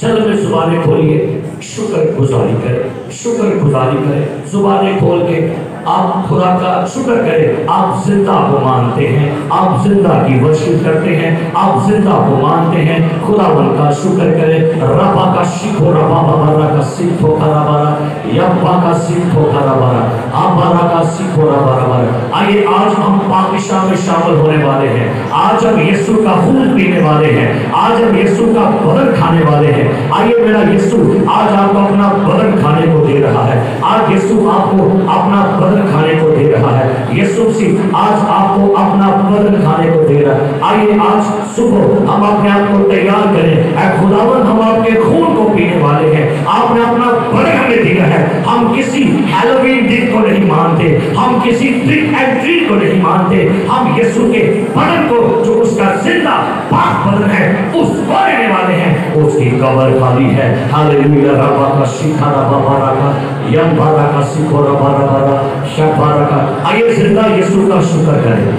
चलो मैं जुबानें खोलिए, शुक्र गुजारी करें, शुक्र गुजारी करें। जुबानें खोल के आप खुदा का शुक्र करें। आप जिंदा को मानते हैं, आप जिंदा की वर्शिप करते हैं, आप जिंदा को मानते हैं। खुदावन का शुक्र करें। रबा का शिखो रबा बाबा का सिखो खराबारा, यब्बा का सिखो खराबारा, आबारा का सिखो रबारा। आइए आज हम पाकिशा में शामिल होने वाले हैं, आज हम यीशु का खून पीने वाले हैं, आज हम यीशु का बदन खाने वाले हैं। आइए मेरा यीशु आज आपको अपना बदन खाने को दे रहा है, आज यीशु आपको अपना बदन खाने को दे रहा है। यीशु मसीह आज आपको अपना बदन खाने को दे रहा है। आइए आज सुबह हम अपने आप को तैयार करें। ऐ खुदावन हम आपके खून को पीने वाले हैं, आपने अपना बदन हमें दिया है। हम किसी हैलोवीन दिन को नहीं मानते, हम किसी ट्रिक एंड ट्रीट को नहीं मानते, हम यीशु के बदन को जो उसका जिंदा पाक बदन है उसको लेने वाले हैं। उसकी कब्र खाली है। हालेलुया। रबा का शिखा रबा बारा का यम बारा का सिखो रबा रबा शब बारा का। आइए जिंदा यीशु का शुक्र करें,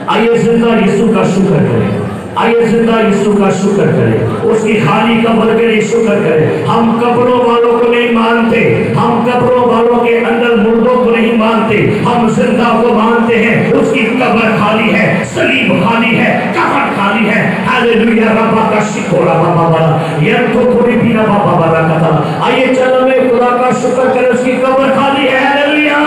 आइए जिंदा यीशु का शुक्र करें, आइए जिंदा यीशु का शुक्र करें। उसकी खाली कब्र के लिए शुक्र करें। हम कब्रों वालों को नहीं मानते, हम कब्रों वालों के अंदर मुर्दों को नहीं मानते, हम जिंदा को मानते हैं। उसकी कब्र खाली है, सलीब खाली है, कफन खाली है। हालेलुया। रब्बा का शिकोरा बाबा बाबा ये तो कोई भी ना बाबा बाबा कहता। आइए चलो मैं खुदा का शुक्र करें, उसकी कब्र खाली है। हालेलुया।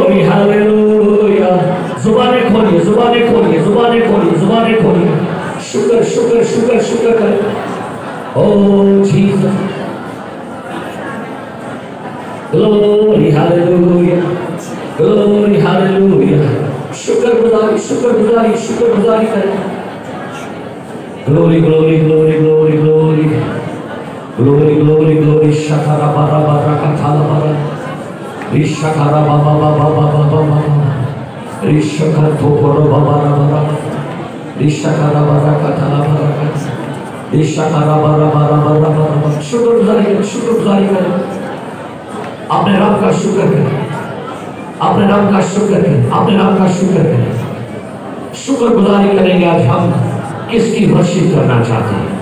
Glory hallelujah. जुबानें खोलिए, जुबानें खोलिए, जुबानें खोलिए, जुबानें खोलिए। शुक्र शुक्र शुक्र शुक्र करें। Oh Jesus, glory hallelujah, glory hallelujah. शुक्रगुजारी शुक्रगुजारी शुक्रगुजारी करें। Glory glory glory glory glory glory glory glory. शकारा बारा बारा का थाला बारा, रिशकारा बाबा बाबा बाबा बाबा, रिशका थोपरो बाबा बाबा, रिशकारा बारा का थाला बारा का, रिशकारा बारा बारा बारा बारा। शुक्रगुजारी करें, शुक्रगुजारी करें। अपने रब का शुक्र करें, अपने रब का शुक्र करें, अपने रब का शुक्र करें। शुक्रगुजारी करेंगे। आज हम किसकी वर्शिप करना चाहते हैं?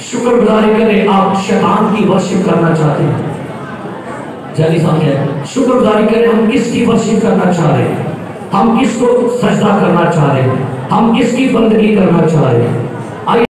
शुक्रगुजारी करें। आप शैतान की वर्शिप करना चाहते हैं? जल्दी समझे। शुक्रगुजारी करें। हम किसकी वर्शिप करना चाह रहे हैं? हम किसको सजदा करना चाह रहे हैं? हम किसकी बंदगी करना चाह रहे हैं?